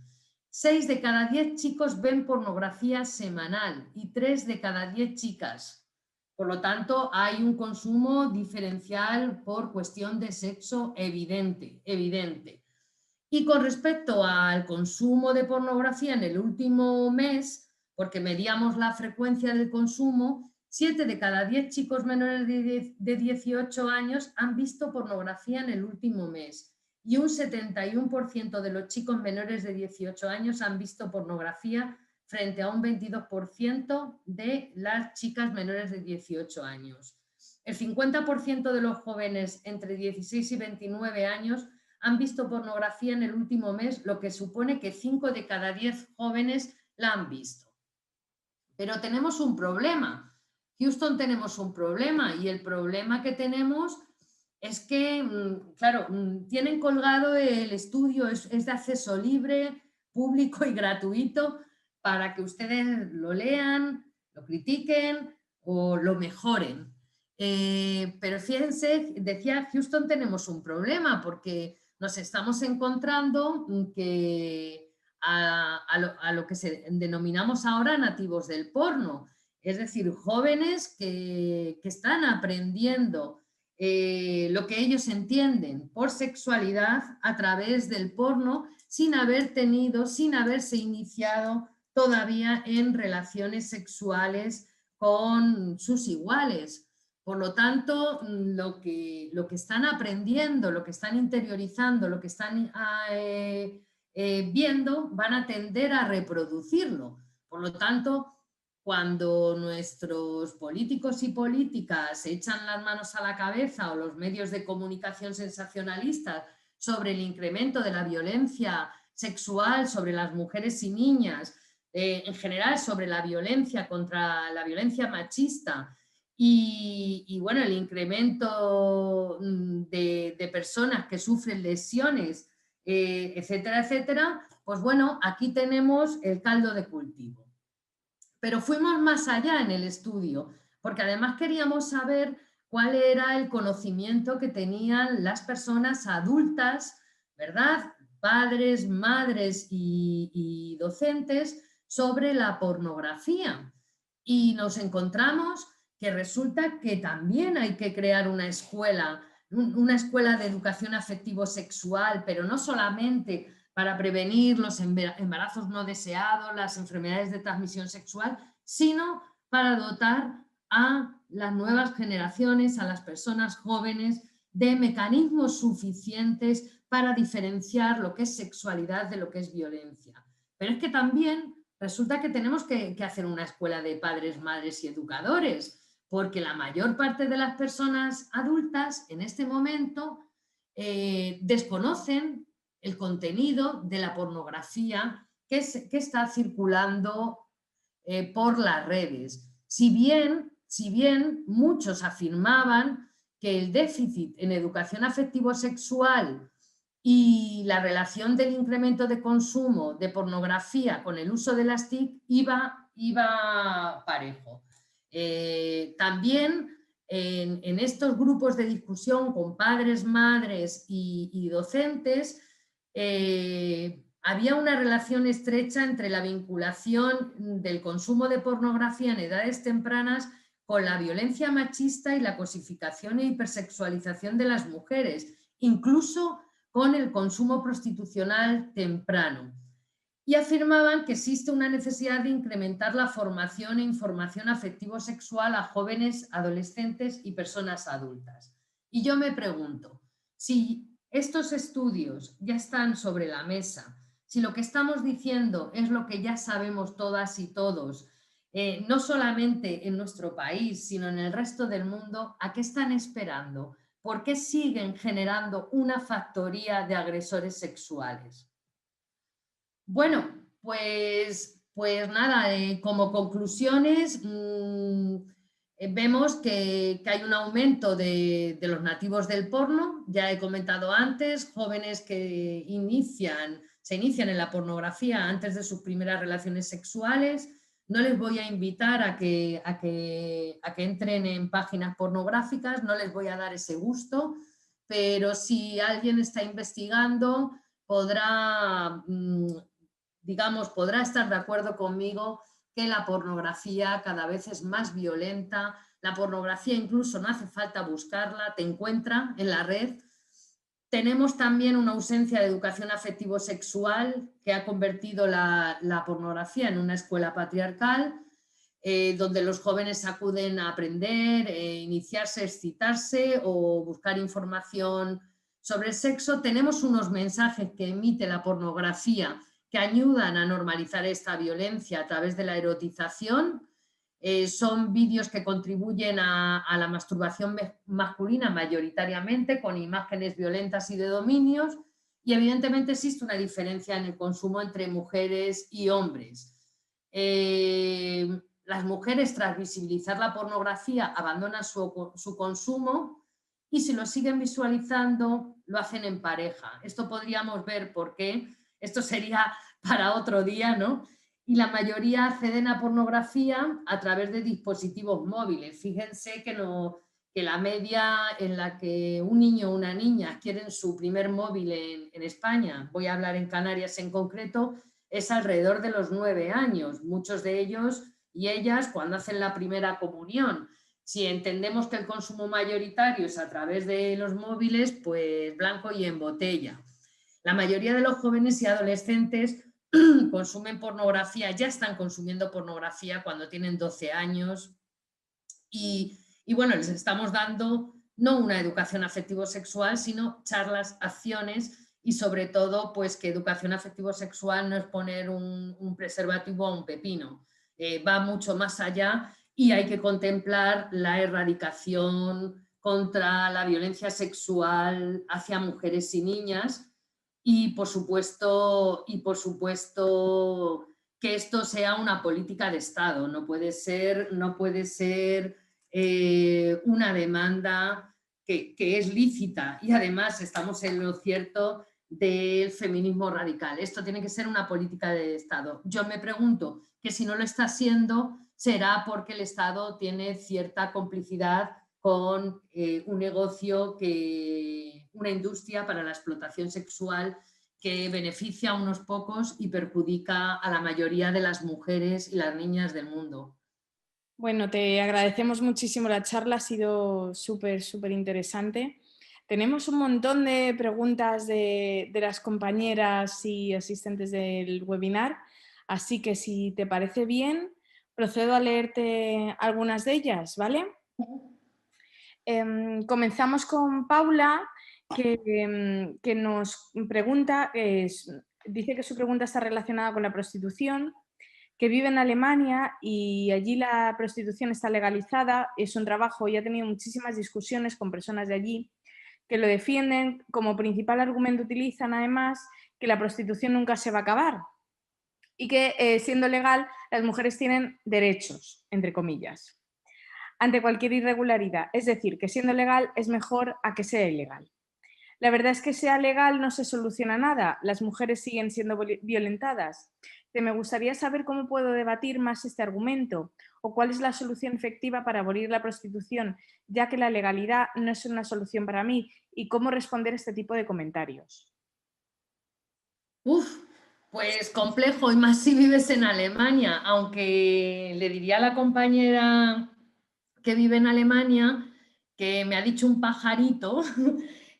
6 de cada 10 chicos ven pornografía semanal y 3 de cada 10 chicas. Por lo tanto, hay un consumo diferencial por cuestión de sexo evidente. Y con respecto al consumo de pornografía en el último mes, porque medíamos la frecuencia del consumo, 7 de cada 10 chicos menores de 18 años han visto pornografía en el último mes y un 71% de los chicos menores de 18 años han visto pornografía frente a un 22% de las chicas menores de 18 años. El 50% de los jóvenes entre 16 y 29 años han visto pornografía en el último mes, lo que supone que 5 de cada 10 jóvenes la han visto. Pero tenemos un problema. Houston tenemos un problema y el problema que tenemos es que, claro, tienen colgado el estudio, es de acceso libre, público y gratuito para que ustedes lo lean, lo critiquen o lo mejoren. Pero fíjense, decía Houston, tenemos un problema porque nos estamos encontrando que a lo que denominamos ahora nativos del porno. Es decir, jóvenes que están aprendiendo lo que ellos entienden por sexualidad a través del porno sin haberse iniciado todavía en relaciones sexuales con sus iguales. Por lo tanto, lo que están aprendiendo, lo que están interiorizando, lo que están viendo, van a tender a reproducirlo. Por lo tanto, cuando nuestros políticos y políticas se echan las manos a la cabeza o los medios de comunicación sensacionalistas sobre el incremento de la violencia sexual sobre las mujeres y niñas, en general sobre la violencia contra la violencia machista y bueno, el incremento de personas que sufren lesiones, etcétera, etcétera, pues bueno, aquí tenemos el caldo de cultivo. Pero fuimos más allá en el estudio, porque además queríamos saber cuál era el conocimiento que tenían las personas adultas, ¿verdad? Padres, madres y docentes sobre la pornografía. Y nos encontramos que resulta que también hay que crear una escuela de educación afectivo-sexual, pero no solamente para prevenir los embarazos no deseados, las enfermedades de transmisión sexual, sino para dotar a las nuevas generaciones, a las personas jóvenes, de mecanismos suficientes para diferenciar lo que es sexualidad de lo que es violencia. Pero es que también resulta que tenemos que hacer una escuela de padres, madres y educadores, porque la mayor parte de las personas adultas en este momento desconocen el contenido de la pornografía que está circulando por las redes. Si bien muchos afirmaban que el déficit en educación afectivo-sexual y la relación del incremento de consumo de pornografía con el uso de las TIC iba parejo. También en estos grupos de discusión con padres, madres y docentes, había una relación estrecha entre la vinculación del consumo de pornografía en edades tempranas con la violencia machista y la cosificación e hipersexualización de las mujeres, incluso con el consumo prostitucional temprano. Y afirmaban que existe una necesidad de incrementar la formación e información afectivo-sexual a jóvenes, adolescentes y personas adultas. Y yo me pregunto, si estos estudios ya están sobre la mesa, si lo que estamos diciendo es lo que ya sabemos todas y todos, no solamente en nuestro país, sino en el resto del mundo, ¿a qué están esperando? ¿Por qué siguen generando una factoría de agresores sexuales? Bueno, pues nada, como conclusiones, vemos que hay un aumento de los nativos del porno. Ya he comentado antes, jóvenes que se inician en la pornografía antes de sus primeras relaciones sexuales. No les voy a invitar a que entren en páginas pornográficas, no les voy a dar ese gusto, pero si alguien está investigando, podrá estar de acuerdo conmigo que la pornografía cada vez es más violenta. La pornografía incluso no hace falta buscarla, te encuentra en la red. Tenemos también una ausencia de educación afectivo-sexual que ha convertido la pornografía en una escuela patriarcal, donde los jóvenes acuden a aprender, iniciarse, excitarse o buscar información sobre el sexo. Tenemos unos mensajes que emite la pornografía que ayudan a normalizar esta violencia a través de la erotización. Son vídeos que contribuyen a la masturbación masculina mayoritariamente, con imágenes violentas y de dominios, y evidentemente existe una diferencia en el consumo entre mujeres y hombres. Las mujeres, tras visibilizar la pornografía, abandonan su consumo, y si lo siguen visualizando, lo hacen en pareja. Esto podríamos ver por qué. Esto sería para otro día, ¿no? Y la mayoría acceden a pornografía a través de dispositivos móviles. Fíjense que la media en la que un niño o una niña adquieren su primer móvil en España, voy a hablar en Canarias en concreto, es alrededor de los 9 años. Muchos de ellos y ellas cuando hacen la primera comunión. Si entendemos que el consumo mayoritario es a través de los móviles, pues blanco y en botella. La mayoría de los jóvenes y adolescentes consumen pornografía, ya están consumiendo pornografía cuando tienen 12 años y bueno, les estamos dando no una educación afectivo-sexual, sino charlas, acciones y sobre todo, pues que educación afectivo-sexual no es poner un preservativo a un pepino, va mucho más allá y hay que contemplar la erradicación contra la violencia sexual hacia mujeres y niñas y por supuesto que esto sea una política de Estado, no puede ser una demanda que es lícita y además estamos en lo cierto del feminismo radical. Esto tiene que ser una política de Estado. Yo me pregunto que si no lo está siendo, será porque el Estado tiene cierta complicidad con un negocio, una industria para la explotación sexual que beneficia a unos pocos y perjudica a la mayoría de las mujeres y las niñas del mundo. Bueno, te agradecemos muchísimo la charla, ha sido súper, súper interesante. Tenemos un montón de preguntas de las compañeras y asistentes del webinar, así que si te parece bien, procedo a leerte algunas de ellas, ¿vale? Comenzamos con Paula, que nos pregunta, dice que su pregunta está relacionada con la prostitución, que vive en Alemania y allí la prostitución está legalizada, es un trabajo y ha tenido muchísimas discusiones con personas de allí que lo defienden, como principal argumento utilizan además que la prostitución nunca se va a acabar y que siendo legal las mujeres tienen derechos, entre comillas, ante cualquier irregularidad, es decir, que siendo legal es mejor a que sea ilegal. La verdad es que sea legal no se soluciona nada, las mujeres siguen siendo violentadas. Me gustaría saber cómo puedo debatir más este argumento o cuál es la solución efectiva para abolir la prostitución, ya que la legalidad no es una solución para mí, y cómo responder a este tipo de comentarios. Pues complejo y más si vives en Alemania, aunque le diría a la compañera que vive en Alemania que me ha dicho un pajarito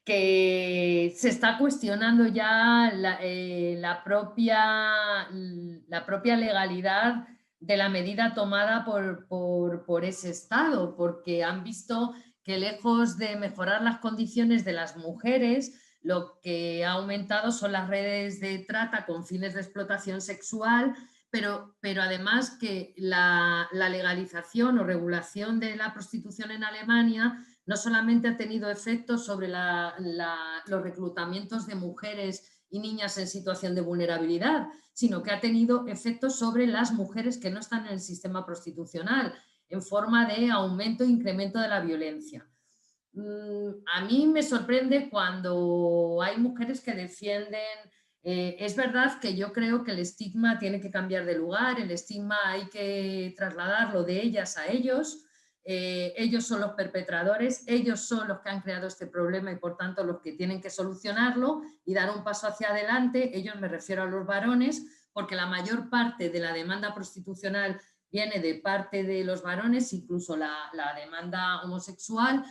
que se está cuestionando ya la propia legalidad de la medida tomada por ese Estado, porque han visto que lejos de mejorar las condiciones de las mujeres, lo que ha aumentado son las redes de trata con fines de explotación sexual, pero además que la legalización o regulación de la prostitución en Alemania no solamente ha tenido efectos sobre los reclutamientos de mujeres y niñas en situación de vulnerabilidad, sino que ha tenido efectos sobre las mujeres que no están en el sistema prostitucional, en forma de aumento e incremento de la violencia. A mí me sorprende cuando hay mujeres que defienden. Es verdad que yo creo que el estigma tiene que cambiar de lugar, el estigma hay que trasladarlo de ellas a ellos. Ellos son los perpetradores, ellos son los que han creado este problema y por tanto los que tienen que solucionarlo y dar un paso hacia adelante. Ellos, me refiero a los varones, porque la mayor parte de la demanda prostitucional viene de parte de los varones, incluso la demanda homosexual.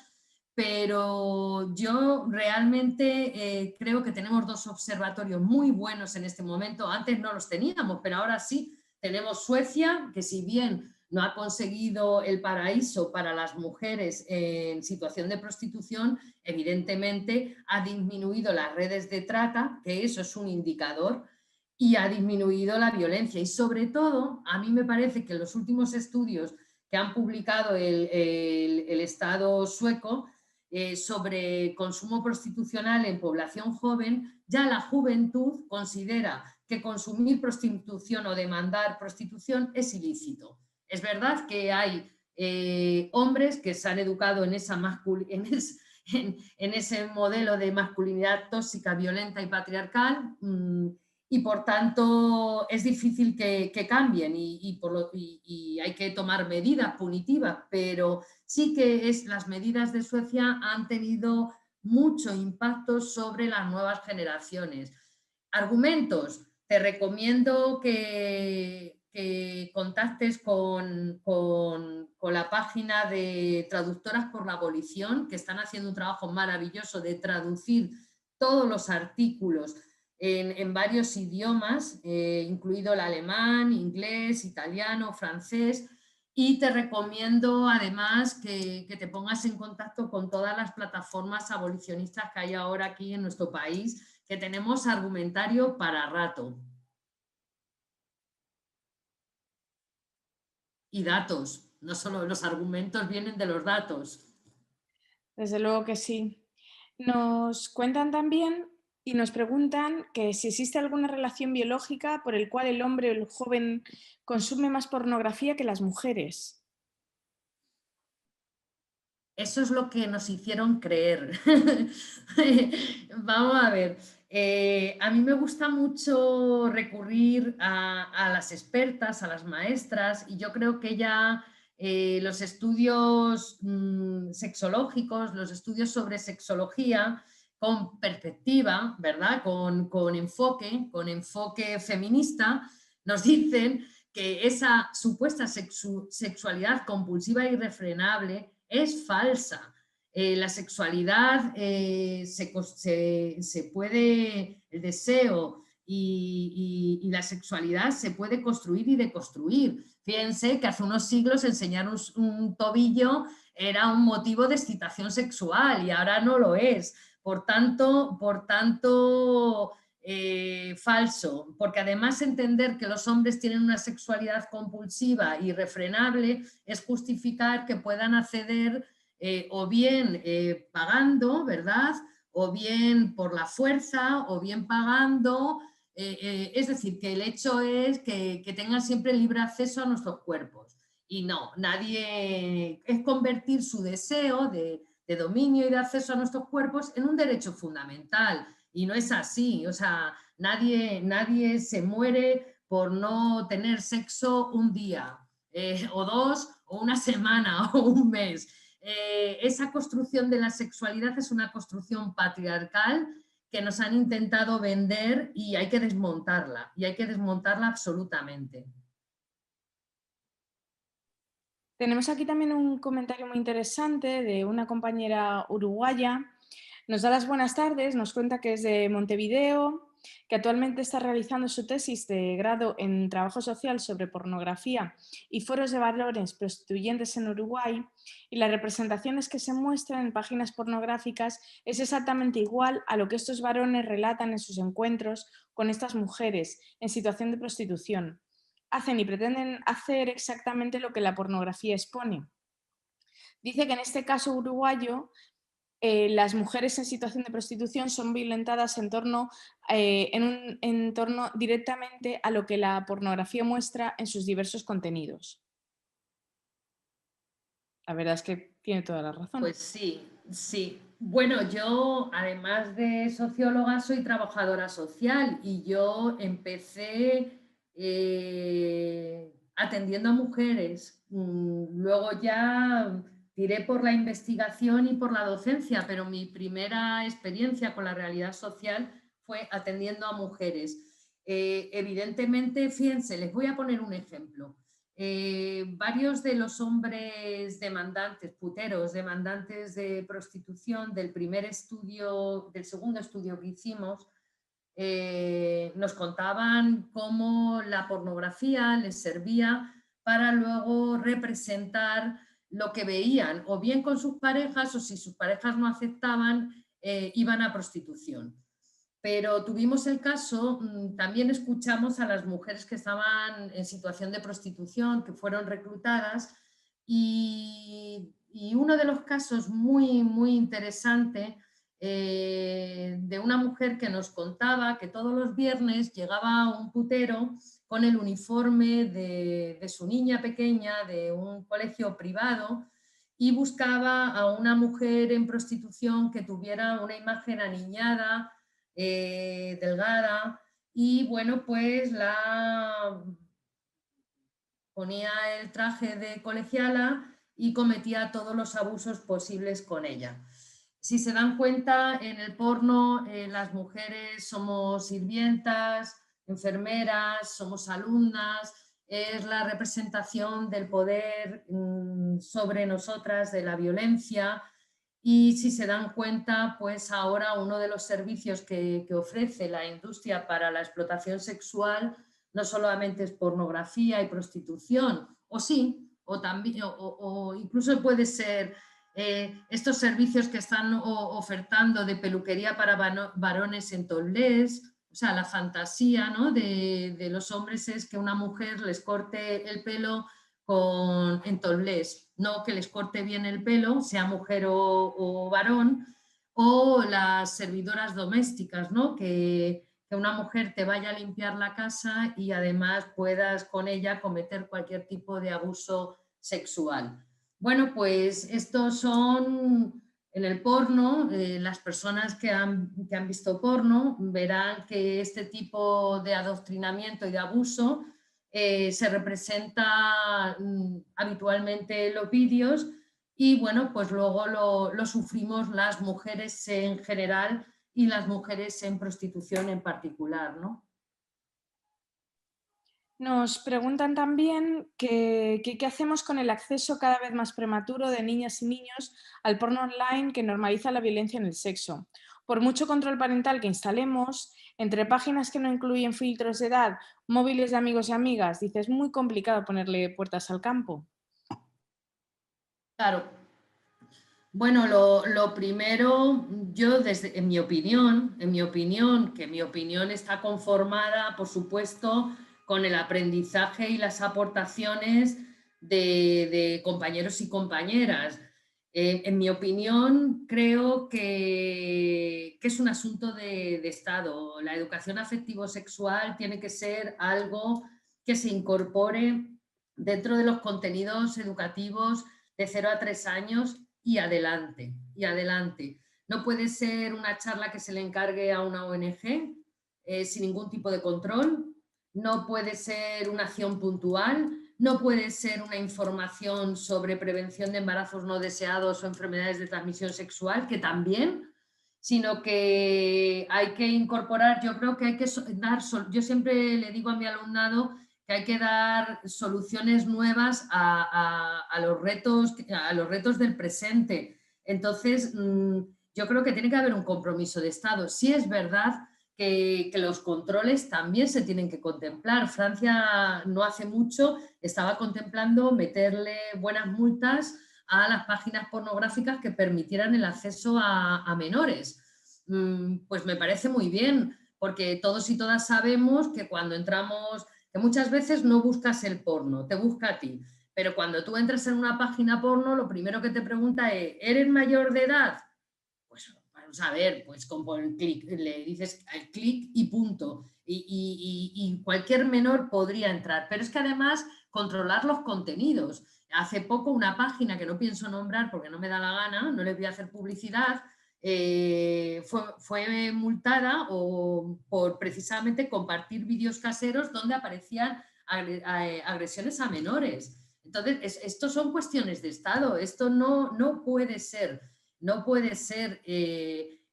Pero yo realmente creo que tenemos dos observatorios muy buenos en este momento. Antes no los teníamos, pero ahora sí. Tenemos Suecia, que si bien no ha conseguido el paraíso para las mujeres en situación de prostitución, evidentemente ha disminuido las redes de trata, que eso es un indicador, y ha disminuido la violencia. Y sobre todo, a mí me parece que los últimos estudios que han publicado el Estado sueco sobre consumo prostitucional en población joven, ya la juventud considera que consumir prostitución o demandar prostitución es ilícito. Es verdad que hay hombres que se han educado en ese modelo de masculinidad tóxica, violenta y patriarcal, y por tanto es difícil que cambien y hay que tomar medidas punitivas, pero sí que las medidas de Suecia han tenido mucho impacto sobre las nuevas generaciones. Argumentos. Te recomiendo que que contactes con la página de Traductoras por la Abolición, que están haciendo un trabajo maravilloso de traducir todos los artículos en varios idiomas, incluido el alemán, inglés, italiano, francés, y te recomiendo además que te pongas en contacto con todas las plataformas abolicionistas que hay ahora aquí en nuestro país, que tenemos argumentario para rato. Y datos, no solo los argumentos vienen de los datos. Desde luego que sí. Nos cuentan también y nos preguntan que si existe alguna relación biológica por el cual el hombre o el joven consume más pornografía que las mujeres. Eso es lo que nos hicieron creer. Vamos a ver. A mí me gusta mucho recurrir a las expertas, a las maestras, y yo creo que ya los estudios sexológicos, los estudios sobre sexología, con perspectiva, ¿verdad? Con enfoque feminista, nos dicen que esa supuesta sexualidad compulsiva e irrefrenable es falsa. La sexualidad se puede, el deseo y la sexualidad se puede construir y deconstruir. Fíjense que hace unos siglos enseñar un tobillo era un motivo de excitación sexual y ahora no lo es. Por tanto, falso, porque además entender que los hombres tienen una sexualidad compulsiva y irrefrenable es justificar que puedan acceder o bien pagando, ¿verdad? O bien por la fuerza, o bien pagando. Es decir, que el hecho es que tengan siempre libre acceso a nuestros cuerpos. Y no, nadie es convertir su deseo de dominio y de acceso a nuestros cuerpos en un derecho fundamental. Y no es así, o sea, nadie se muere por no tener sexo un día, o dos, o una semana, o un mes. Esa construcción de la sexualidad es una construcción patriarcal que nos han intentado vender y hay que desmontarla absolutamente. Tenemos aquí también un comentario muy interesante de una compañera uruguaya. Nos da las buenas tardes, nos cuenta que es de Montevideo, que actualmente está realizando su tesis de grado en trabajo social sobre pornografía y foros de valores prostituyentes en Uruguay, y las representaciones que se muestran en páginas pornográficas es exactamente igual a lo que estos varones relatan en sus encuentros con estas mujeres en situación de prostitución. Hacen y pretenden hacer exactamente lo que la pornografía expone. Dice que en este caso uruguayo las mujeres en situación de prostitución son violentadas en un entorno directamente a lo que la pornografía muestra en sus diversos contenidos. La verdad es que tiene toda la razón. Pues sí, sí. Bueno, yo además de socióloga soy trabajadora social y yo empecé atendiendo a mujeres. Luego ya tiré por la investigación y por la docencia, pero mi primera experiencia con la realidad social fue atendiendo a mujeres. Evidentemente, fíjense, les voy a poner un ejemplo. Varios de los hombres demandantes, puteros, demandantes de prostitución del segundo estudio que hicimos, nos contaban cómo la pornografía les servía para luego representar lo que veían, o bien con sus parejas, o si sus parejas no aceptaban, iban a prostitución. Pero tuvimos el caso, también escuchamos a las mujeres que estaban en situación de prostitución, que fueron reclutadas, y uno de los casos muy, muy interesante de una mujer que nos contaba que todos los viernes llegaba un putero con el uniforme de su niña pequeña de un colegio privado y buscaba a una mujer en prostitución que tuviera una imagen aniñada, delgada, y bueno, pues la ponía el traje de colegiala y cometía todos los abusos posibles con ella. Si se dan cuenta, en el porno las mujeres somos sirvientas, enfermeras, somos alumnas, es la representación del poder sobre nosotras, de la violencia. Y si se dan cuenta, pues ahora uno de los servicios que ofrece la industria para la explotación sexual no solamente es pornografía y prostitución, o sí, o también, o incluso puede ser estos servicios que están ofertando de peluquería para varones en topless. O sea, la fantasía, ¿no?, de los hombres es que una mujer les corte el pelo en topless, no que les corte bien el pelo, sea mujer o varón, o las servidoras domésticas, ¿no?, que una mujer te vaya a limpiar la casa y además puedas con ella cometer cualquier tipo de abuso sexual. Bueno, pues estos son en el porno. Las personas que han visto porno verán que este tipo de adoctrinamiento y de abuso se representa habitualmente en los vídeos y bueno, pues luego lo sufrimos las mujeres en general y las mujeres en prostitución en particular, ¿no? Nos preguntan también qué hacemos con el acceso cada vez más prematuro de niñas y niños al porno online que normaliza la violencia en el sexo. Por mucho control parental que instalemos, entre páginas que no incluyen filtros de edad, móviles de amigos y amigas, dice, es muy complicado ponerle puertas al campo. Claro. Bueno, lo primero, yo en mi opinión, que mi opinión está conformada, por supuesto, con el aprendizaje y las aportaciones de compañeros y compañeras. En mi opinión, creo que es un asunto de Estado. La educación afectivo-sexual tiene que ser algo que se incorpore dentro de los contenidos educativos de 0 a 3 años y adelante, y adelante. No puede ser una charla que se le encargue a una ONG sin ningún tipo de control, no puede ser una acción puntual, no puede ser una información sobre prevención de embarazos no deseados o enfermedades de transmisión sexual, que también, sino que hay que incorporar, yo creo que hay que dar, yo siempre le digo a mi alumnado que hay que dar soluciones nuevas a los retos del presente. Entonces, yo creo que tiene que haber un compromiso de Estado. Sí es verdad que los controles también se tienen que contemplar. Francia no hace mucho estaba contemplando meterle buenas multas a las páginas pornográficas que permitieran el acceso a menores. Pues me parece muy bien, porque todos y todas sabemos que cuando entramos, que muchas veces no buscas el porno, te busca a ti. Pero cuando tú entras en una página porno, lo primero que te pregunta es, ¿eres mayor de edad? Pues vamos a ver, pues con el clic, le dices al clic y punto. Y cualquier menor podría entrar. Pero es que además controlar los contenidos. Hace poco una página que no pienso nombrar porque no me da la gana, no les voy a hacer publicidad, fue multada por precisamente compartir vídeos caseros donde aparecían agresiones a menores. Entonces, esto son cuestiones de Estado, esto no puede ser. No puede ser.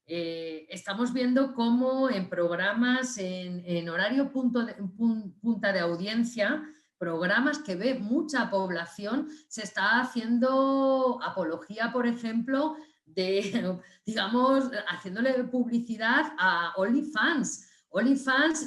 Estamos viendo cómo en programas en horario punta de audiencia, programas que ve mucha población, se está haciendo apología, por ejemplo, de, digamos, haciéndole publicidad a OnlyFans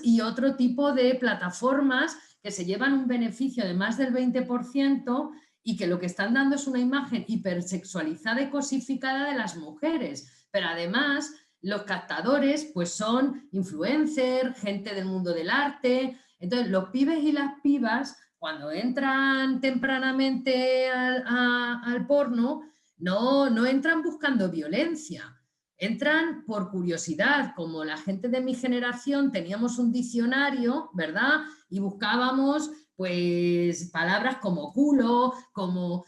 y otro tipo de plataformas que se llevan un beneficio de más del 20% y que lo que están dando es una imagen hipersexualizada y cosificada de las mujeres. Pero además, los captadores pues son influencers, gente del mundo del arte. Entonces, los pibes y las pibas, cuando entran tempranamente al porno, no entran buscando violencia. Entran por curiosidad, como la gente de mi generación teníamos un diccionario, ¿verdad? Y buscábamos pues palabras como culo, como...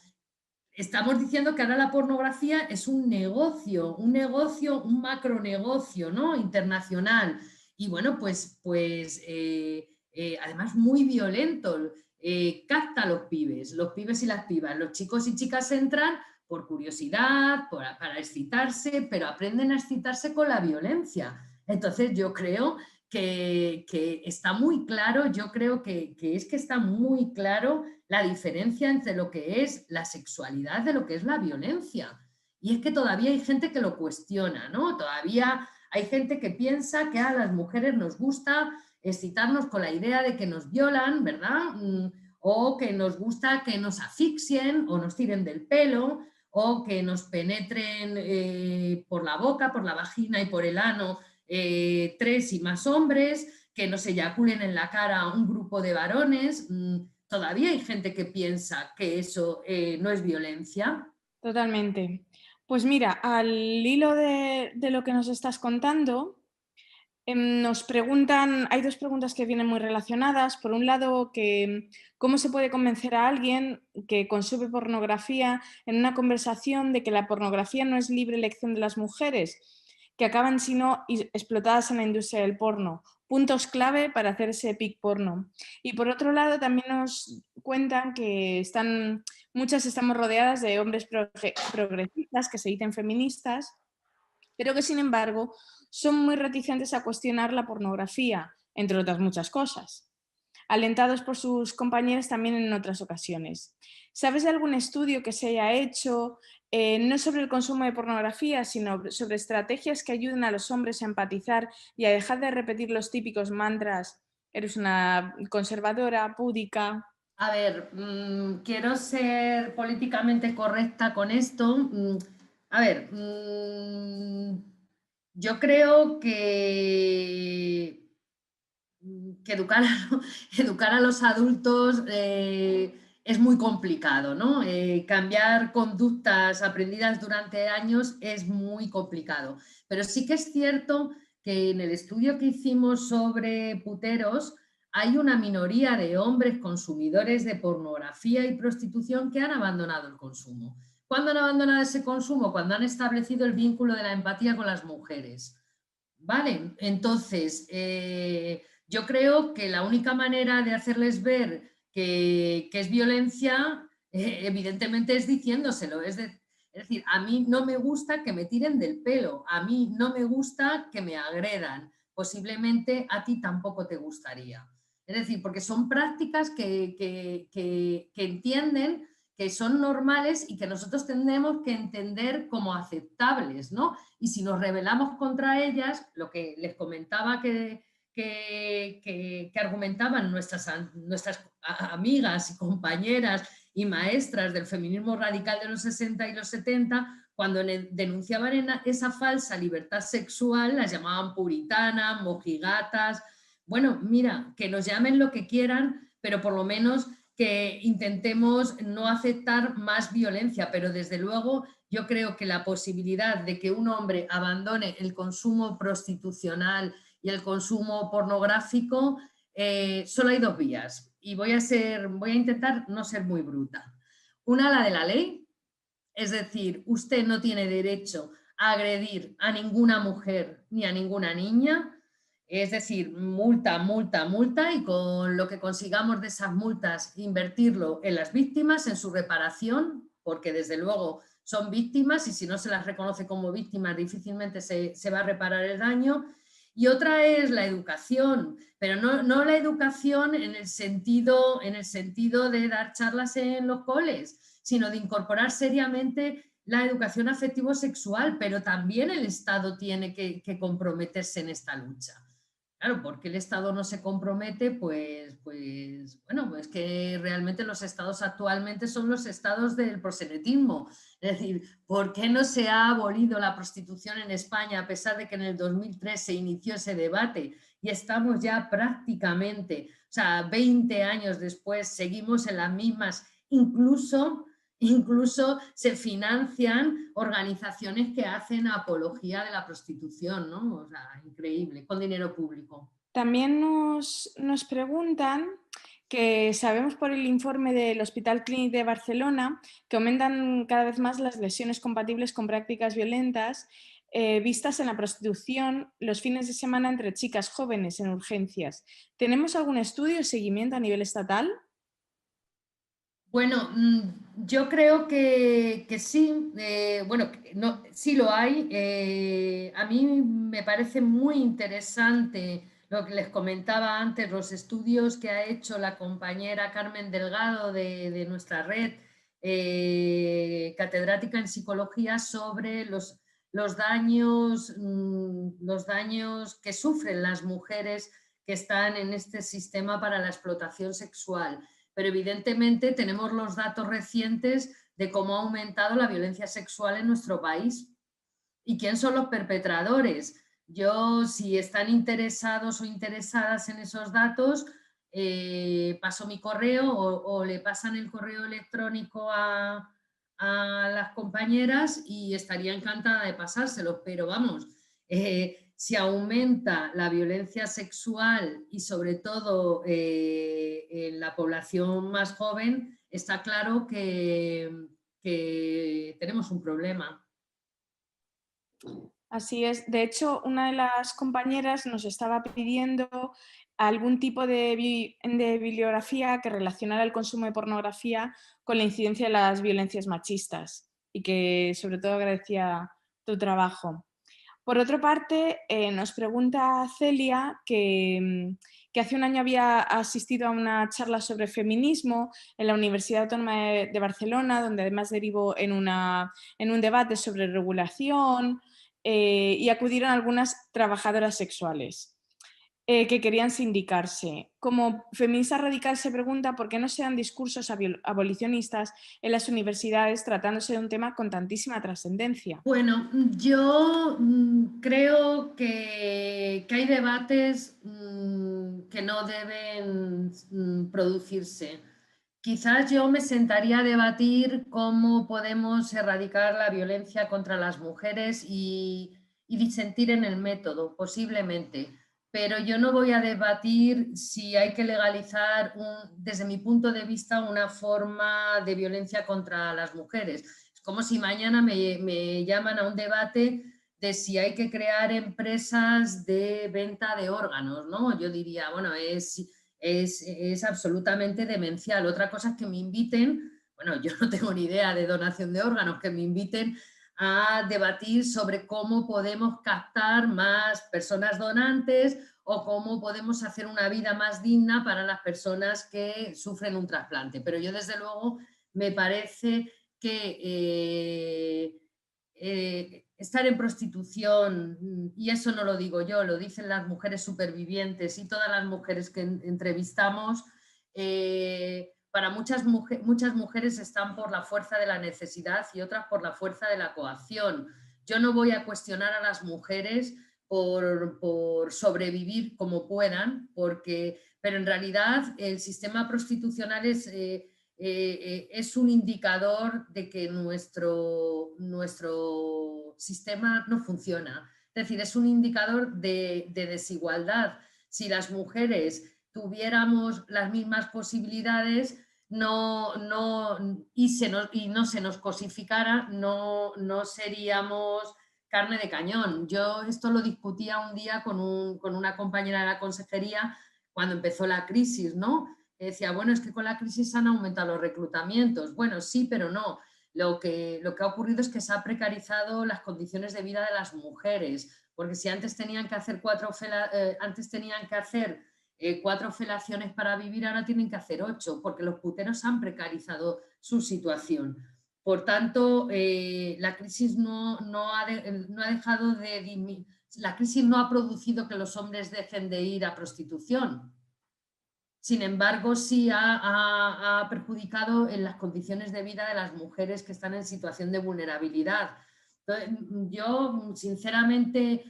Estamos diciendo que ahora la pornografía es un negocio, un macronegocio, ¿no? Internacional. Y bueno, pues además muy violento. Capta a los pibes y las pibas. Los chicos y chicas entran por curiosidad, para excitarse, pero aprenden a excitarse con la violencia. Entonces yo creo que está muy claro, yo creo que es que está muy claro la diferencia entre lo que es la sexualidad de lo que es la violencia. Y es que todavía hay gente que lo cuestiona, ¿no? Todavía hay gente que piensa que a las mujeres nos gusta excitarnos con la idea de que nos violan, ¿verdad? O que nos gusta que nos asfixien o nos tiren del pelo o que nos penetren por la boca, por la vagina y por el ano 3 y más hombres, que nos eyaculen en la cara un grupo de varones. Todavía hay gente que piensa que eso no es violencia. Totalmente. Pues mira, al hilo de lo que nos estás contando, nos preguntan, hay dos preguntas que vienen muy relacionadas. Por un lado, ¿cómo se puede convencer a alguien que consume pornografía en una conversación de que la pornografía no es libre elección de las mujeres, que acaban sino explotadas en la industria del porno? Puntos clave para hacer ese pic porno. Y por otro lado, también nos cuentan que muchas estamos rodeadas de hombres progresistas que se dicen feministas, pero que sin embargo son muy reticentes a cuestionar la pornografía, entre otras muchas cosas, alentados por sus compañeros también en otras ocasiones. ¿Sabes de algún estudio que se haya hecho no sobre el consumo de pornografía, sino sobre estrategias que ayuden a los hombres a empatizar y a dejar de repetir los típicos mantras: eres una conservadora, púdica? A ver, quiero ser políticamente correcta con esto. A ver, yo creo que educar a los adultos es muy complicado, ¿no? Cambiar conductas aprendidas durante años es muy complicado. Pero sí que es cierto que en el estudio que hicimos sobre puteros hay una minoría de hombres consumidores de pornografía y prostitución que han abandonado el consumo. ¿Cuándo han abandonado ese consumo? Cuando han establecido el vínculo de la empatía con las mujeres. Vale, entonces yo creo que la única manera de hacerles ver que es violencia, evidentemente es diciéndoselo. Es decir, a mí no me gusta que me tiren del pelo, a mí no me gusta que me agredan, posiblemente a ti tampoco te gustaría. Es decir, porque son prácticas que entienden que son normales y que nosotros tenemos que entender como aceptables, ¿no? Y si nos rebelamos contra ellas, lo que les comentaba que argumentaban nuestras amigas y compañeras y maestras del feminismo radical de los 60 y los 70, cuando denunciaban esa falsa libertad sexual, las llamaban puritanas, mojigatas. Bueno, mira, que nos llamen lo que quieran, pero por lo menos que intentemos no aceptar más violencia, pero desde luego yo creo que la posibilidad de que un hombre abandone el consumo prostitucional y el consumo pornográfico, solo hay dos vías y voy a intentar no ser muy bruta. Una, la de la ley, es decir, usted no tiene derecho a agredir a ninguna mujer ni a ninguna niña. Es decir, multa, multa, multa, y con lo que consigamos de esas multas invertirlo en las víctimas, en su reparación, porque desde luego son víctimas y si no se las reconoce como víctimas difícilmente se va a reparar el daño. Y otra es la educación, pero no la educación en el sentido de dar charlas en los coles, sino de incorporar seriamente la educación afectivo-sexual, pero también el Estado tiene que comprometerse en esta lucha. Claro, porque el Estado no se compromete, pues bueno, pues que realmente los estados actualmente son los estados del proxenetismo. Es decir, ¿por qué no se ha abolido la prostitución en España a pesar de que en el 2003 se inició ese debate y estamos ya prácticamente, o sea, 20 años después, seguimos en las mismas, incluso se financian organizaciones que hacen apología de la prostitución, ¿no? O sea, increíble, con dinero público. También nos preguntan que sabemos por el informe del Hospital Clínic de Barcelona que aumentan cada vez más las lesiones compatibles con prácticas violentas vistas en la prostitución los fines de semana entre chicas jóvenes en urgencias. ¿Tenemos algún estudio o seguimiento a nivel estatal? Bueno, yo creo que sí, bueno, no, sí lo hay. A mí me parece muy interesante lo que les comentaba antes, los estudios que ha hecho la compañera Carmen Delgado de nuestra red, catedrática en psicología, sobre los daños que sufren las mujeres que están en este sistema para la explotación sexual. Pero evidentemente tenemos los datos recientes de cómo ha aumentado la violencia sexual en nuestro país y quién son los perpetradores. Yo, si están interesados o interesadas en esos datos, paso mi correo o le pasan el correo electrónico a las compañeras y estaría encantada de pasárselo, pero vamos, si aumenta la violencia sexual y sobre todo en la población más joven, está claro que tenemos un problema. Así es. De hecho, una de las compañeras nos estaba pidiendo algún tipo de bibliografía que relacionara el consumo de pornografía con la incidencia de las violencias machistas y que sobre todo agradecía tu trabajo. Por otra parte, nos pregunta Celia que hace un año había asistido a una charla sobre feminismo en la Universidad Autónoma de Barcelona, donde además derivó en un debate sobre regulación y acudieron algunas trabajadoras sexuales que querían sindicarse. Como feminista radical se pregunta por qué no se dan discursos abolicionistas en las universidades tratándose de un tema con tantísima trascendencia. Bueno, yo creo que hay debates que no deben producirse. Quizás yo me sentaría a debatir cómo podemos erradicar la violencia contra las mujeres y disentir en el método, posiblemente. Pero yo no voy a debatir si hay que legalizar, desde mi punto de vista, una forma de violencia contra las mujeres. Es como si mañana me llaman a un debate de si hay que crear empresas de venta de órganos, ¿no? Yo diría, bueno, es absolutamente demencial. Otra cosa es que me inviten, bueno, yo no tengo ni idea de donación de órganos, que me inviten a debatir sobre cómo podemos captar más personas donantes o cómo podemos hacer una vida más digna para las personas que sufren un trasplante. Pero yo, desde luego, me parece que estar en prostitución, y eso no lo digo yo, lo dicen las mujeres supervivientes y todas las mujeres que entrevistamos, para muchas mujeres están por la fuerza de la necesidad y otras por la fuerza de la coacción. Yo no voy a cuestionar a las mujeres por sobrevivir como puedan, pero en realidad el sistema prostitucional es un indicador de que nuestro sistema no funciona. Es decir, es un indicador de desigualdad. Si las mujeres tuviéramos las mismas posibilidades y no se nos cosificara, no seríamos carne de cañón. Yo esto lo discutía un día con una compañera de la consejería cuando empezó la crisis, ¿no? Decía, bueno, es que con la crisis han aumentado los reclutamientos. Bueno, sí, pero no. Lo que ha ocurrido es que se ha precarizado las condiciones de vida de las mujeres, porque si antes tenían que hacer cuatro felaciones para vivir, ahora tienen que hacer 8, porque los puteros han precarizado su situación. Por tanto, la crisis la crisis no ha producido que los hombres dejen de ir a prostitución. Sin embargo, sí ha perjudicado en las condiciones de vida de las mujeres que están en situación de vulnerabilidad. Entonces, yo, sinceramente,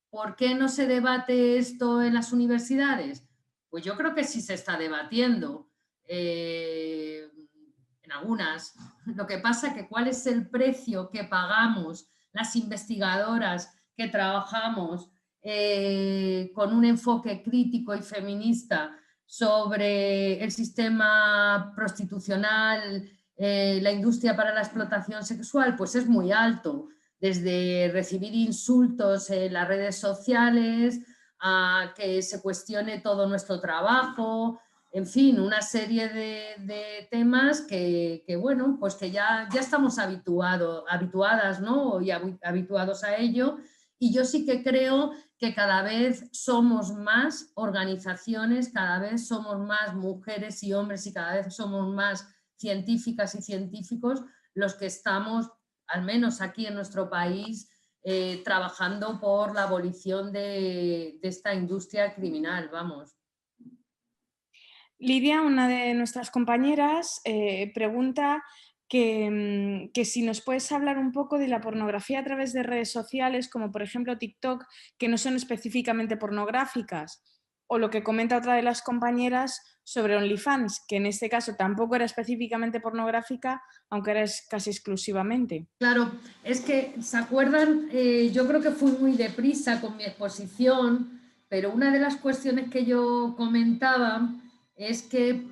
¿por qué no se debate esto en las universidades? Pues yo creo que sí se está debatiendo en algunas. Lo que pasa es que cuál es el precio que pagamos las investigadoras que trabajamos con un enfoque crítico y feminista sobre el sistema prostitucional, la industria para la explotación sexual, pues es muy alto, desde recibir insultos en las redes sociales a que se cuestione todo nuestro trabajo, en fin, una serie de temas que bueno, pues que ya estamos habituadas, ¿no? Y habituados a ello, Y yo sí que creo que cada vez somos más organizaciones, cada vez somos más mujeres y hombres y cada vez somos más científicas y científicos los que estamos, al menos aquí en nuestro país, trabajando por la abolición de esta industria criminal, vamos. Lidia, una de nuestras compañeras, pregunta que si nos puedes hablar un poco de la pornografía a través de redes sociales, como por ejemplo TikTok, que no son específicamente pornográficas, o lo que comenta otra de las compañeras sobre OnlyFans, que en este caso tampoco era específicamente pornográfica, aunque era casi exclusivamente. Claro, es que, ¿se acuerdan? Yo creo que fui muy deprisa con mi exposición, pero una de las cuestiones que yo comentaba es que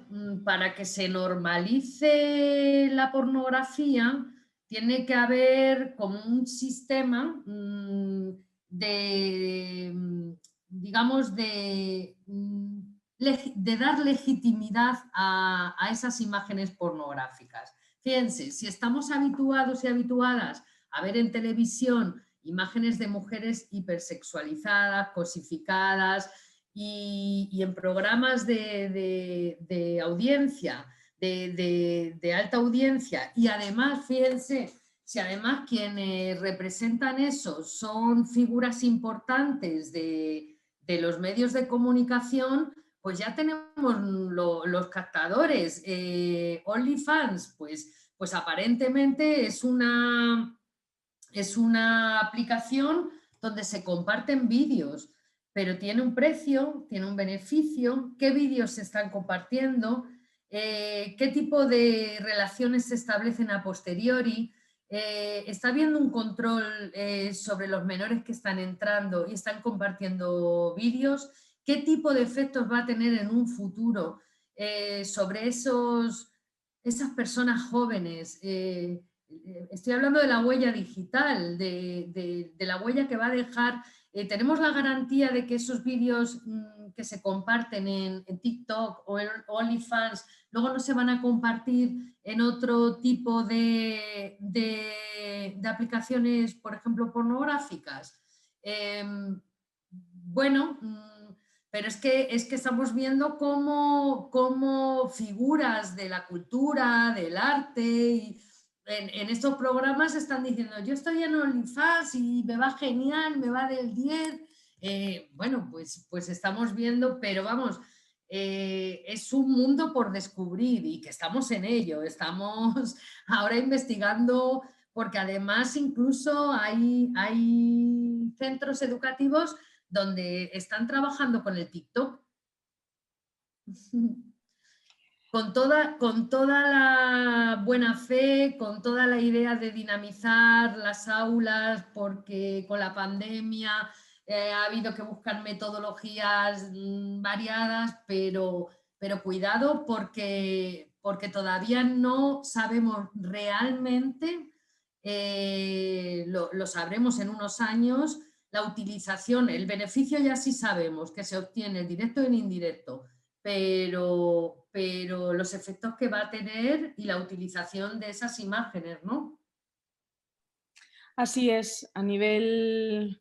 para que se normalice la pornografía tiene que haber como un sistema de, digamos, de dar legitimidad a esas imágenes pornográficas. Fíjense, si estamos habituados y habituadas a ver en televisión imágenes de mujeres hipersexualizadas, cosificadas y en programas de audiencia, de alta audiencia, y además, fíjense, si además quienes representan eso son figuras importantes de los medios de comunicación, pues ya tenemos los captadores. OnlyFans, pues aparentemente es una aplicación donde se comparten vídeos, pero tiene un precio, tiene un beneficio, qué vídeos se están compartiendo, qué tipo de relaciones se establecen a posteriori. Está habiendo un control sobre los menores que están entrando y están compartiendo vídeos, qué tipo de efectos va a tener en un futuro sobre esas personas jóvenes. Estoy hablando de la huella digital, de la huella que va a dejar. Tenemos la garantía de que esos vídeos que se comparten en TikTok o en OnlyFans luego no se van a compartir en otro tipo de aplicaciones, por ejemplo, pornográficas. Bueno, pero es que estamos viendo cómo figuras de la cultura, del arte, y en estos programas están diciendo, yo estoy en OnlyFans y me va genial, me va del 10. Bueno, pues estamos viendo, pero vamos, es un mundo por descubrir y que estamos en ello, estamos ahora investigando, porque además incluso hay centros educativos donde están trabajando con el TikTok. Con toda la buena fe, con toda la idea de dinamizar las aulas, porque con la pandemia ha habido que buscar metodologías variadas, pero cuidado porque todavía no sabemos realmente, lo sabremos en unos años, la utilización, el beneficio ya sí sabemos que se obtiene directo e indirecto, pero los efectos que va a tener y la utilización de esas imágenes, ¿no? Así es, a nivel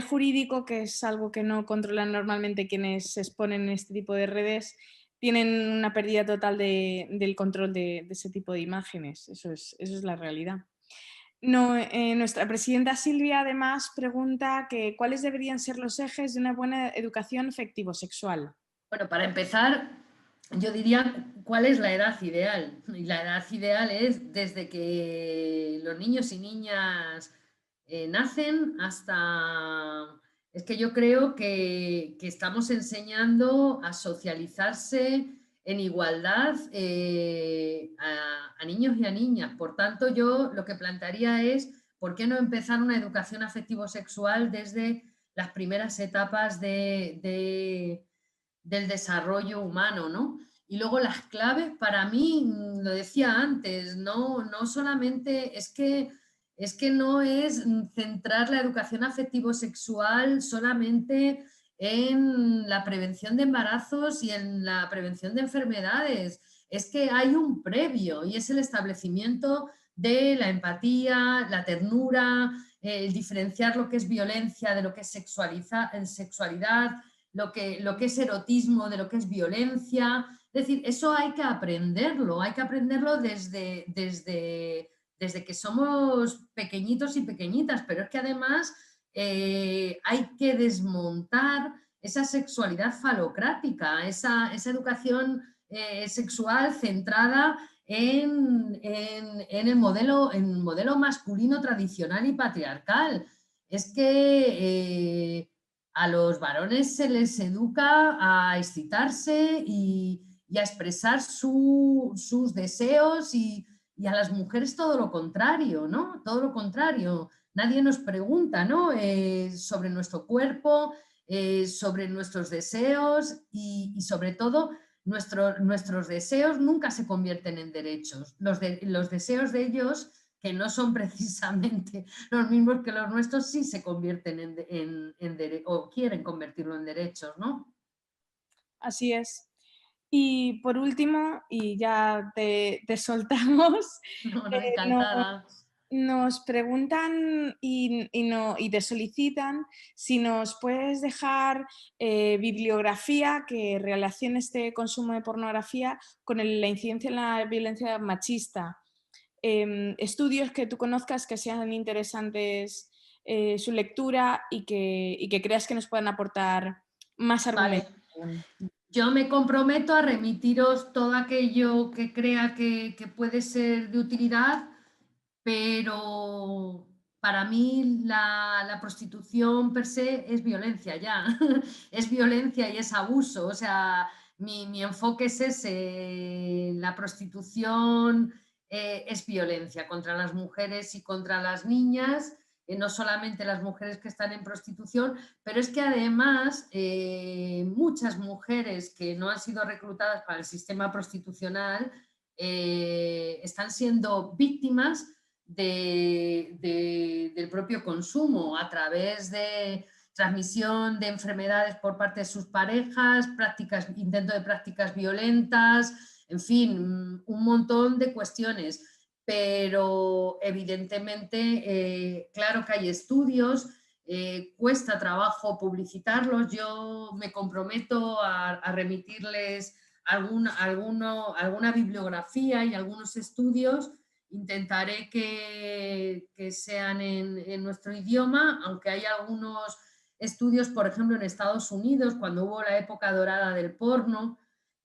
jurídico, que es algo que no controlan normalmente quienes se exponen en este tipo de redes, tienen una pérdida total del control de ese tipo de imágenes. Eso es la realidad. No, nuestra presidenta Silvia además pregunta que cuáles deberían ser los ejes de una buena educación afectivo-sexual. Bueno, para empezar, yo diría cuál es la edad ideal. Y la edad ideal es desde que los niños y niñas nacen hasta... Es que yo creo que estamos enseñando a socializarse en igualdad a niños y a niñas. Por tanto, yo lo que plantearía es, ¿por qué no empezar una educación afectivo-sexual desde las primeras etapas del desarrollo humano, ¿no? Y luego las claves, para mí, lo decía antes, no solamente es que no es centrar la educación afectivo-sexual solamente en la prevención de embarazos y en la prevención de enfermedades. Es que hay un previo y es el establecimiento de la empatía, la ternura, el diferenciar lo que es violencia de lo que es sexualidad, lo que es erotismo de lo que es violencia. Es decir, eso hay que aprenderlo desde que somos pequeñitos y pequeñitas, pero es que además hay que desmontar esa sexualidad falocrática, esa educación sexual centrada en el modelo masculino tradicional y patriarcal. Es que a los varones se les educa a excitarse y a expresar sus deseos y a las mujeres todo lo contrario, ¿no? Todo lo contrario. Nadie nos pregunta, ¿no? Sobre nuestro cuerpo, sobre nuestros deseos y sobre todo nuestros deseos nunca se convierten en derechos. Los deseos de ellos, que no son precisamente los mismos que los nuestros, sí se convierten en derechos o quieren convertirlo en derechos, ¿no? Así es. Y por último, y ya te soltamos, No, no, nos, encantada. nos preguntan y te solicitan si nos puedes dejar bibliografía que relacione este consumo de pornografía con la incidencia en la violencia machista. Estudios que tú conozcas que sean interesantes su lectura y que creas que nos puedan aportar más Vale. argumentos. Yo me comprometo a remitiros todo aquello que crea que puede ser de utilidad, pero para mí la prostitución per se es violencia ya, es violencia y es abuso. O sea, mi enfoque es ese, la prostitución es violencia contra las mujeres y contra las niñas, no solamente las mujeres que están en prostitución, pero es que además muchas mujeres que no han sido reclutadas para el sistema prostitucional están siendo víctimas del propio consumo a través de transmisión de enfermedades por parte de sus parejas, intento de prácticas violentas, en fin, un montón de cuestiones. Pero evidentemente, claro que hay estudios, cuesta trabajo publicitarlos. Yo me comprometo a remitirles alguna bibliografía y algunos estudios. Intentaré que sean en nuestro idioma, aunque hay algunos estudios, por ejemplo, en Estados Unidos, cuando hubo la época dorada del porno,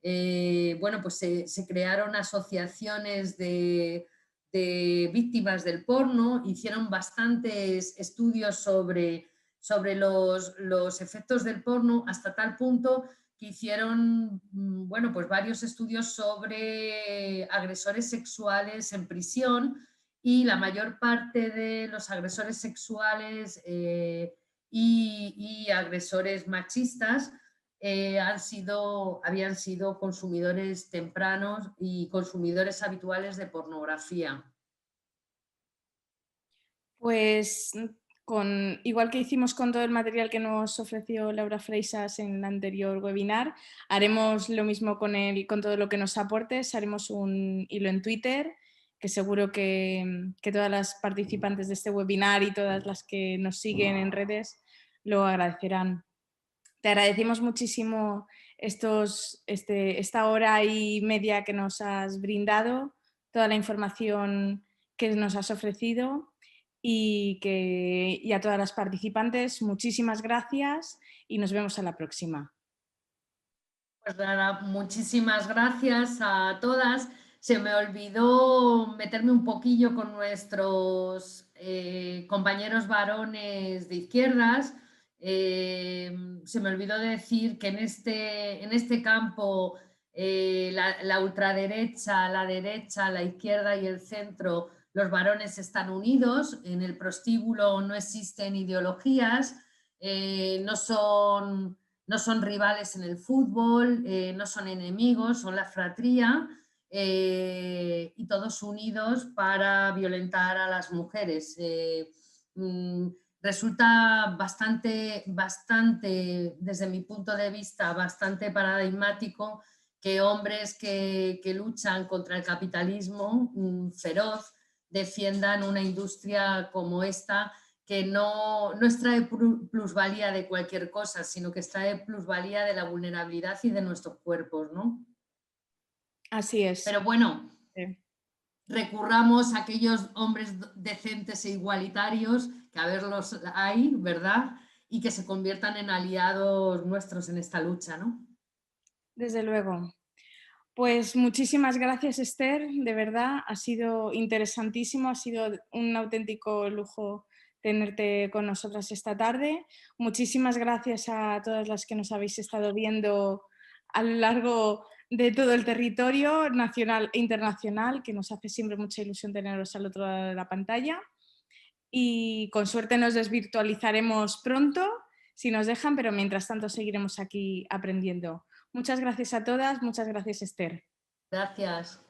bueno, pues se crearon asociaciones de víctimas del porno, hicieron bastantes estudios sobre los efectos del porno, hasta tal punto que hicieron, bueno, pues varios estudios sobre agresores sexuales en prisión, y la mayor parte de los agresores sexuales y agresores machistas habían sido consumidores tempranos y consumidores habituales de pornografía. Pues igual que hicimos con todo el material que nos ofreció Laura Freixas en el anterior webinar, haremos lo mismo con todo lo que nos aportes. Haremos un hilo en Twitter, que seguro que todas las participantes de este webinar y todas las que nos siguen en redes lo agradecerán. Te agradecemos muchísimo esta hora y media que nos has brindado, toda la información que nos has ofrecido y a todas las participantes, muchísimas gracias y nos vemos a la próxima. Pues nada, muchísimas gracias a todas. Se me olvidó meterme un poquillo con nuestros compañeros varones de izquierdas. Se me olvidó decir que en este campo la ultraderecha, la derecha, la izquierda y el centro, los varones están unidos. En el prostíbulo no existen ideologías, no son rivales en el fútbol, no son enemigos, son la fratría, y todos unidos para violentar a las mujeres. Resulta bastante, desde mi punto de vista, bastante paradigmático que hombres que luchan contra el capitalismo feroz defiendan una industria como esta, que no extrae plusvalía de cualquier cosa, sino que extrae plusvalía de la vulnerabilidad y de nuestros cuerpos, ¿no? Así es. Pero bueno, Sí. recurramos a aquellos hombres decentes e igualitarios, que a verlos hay, ¿verdad? Y que se conviertan en aliados nuestros en esta lucha, ¿no? Desde luego. Pues muchísimas gracias, Esther, de verdad, ha sido interesantísimo, ha sido un auténtico lujo tenerte con nosotras esta tarde. Muchísimas gracias a todas las que nos habéis estado viendo a lo largo de todo el territorio nacional e internacional, que nos hace siempre mucha ilusión teneros al otro lado de la pantalla. Y con suerte nos desvirtualizaremos pronto, si nos dejan, pero mientras tanto seguiremos aquí aprendiendo. Muchas gracias a todas, muchas gracias, Esther. Gracias.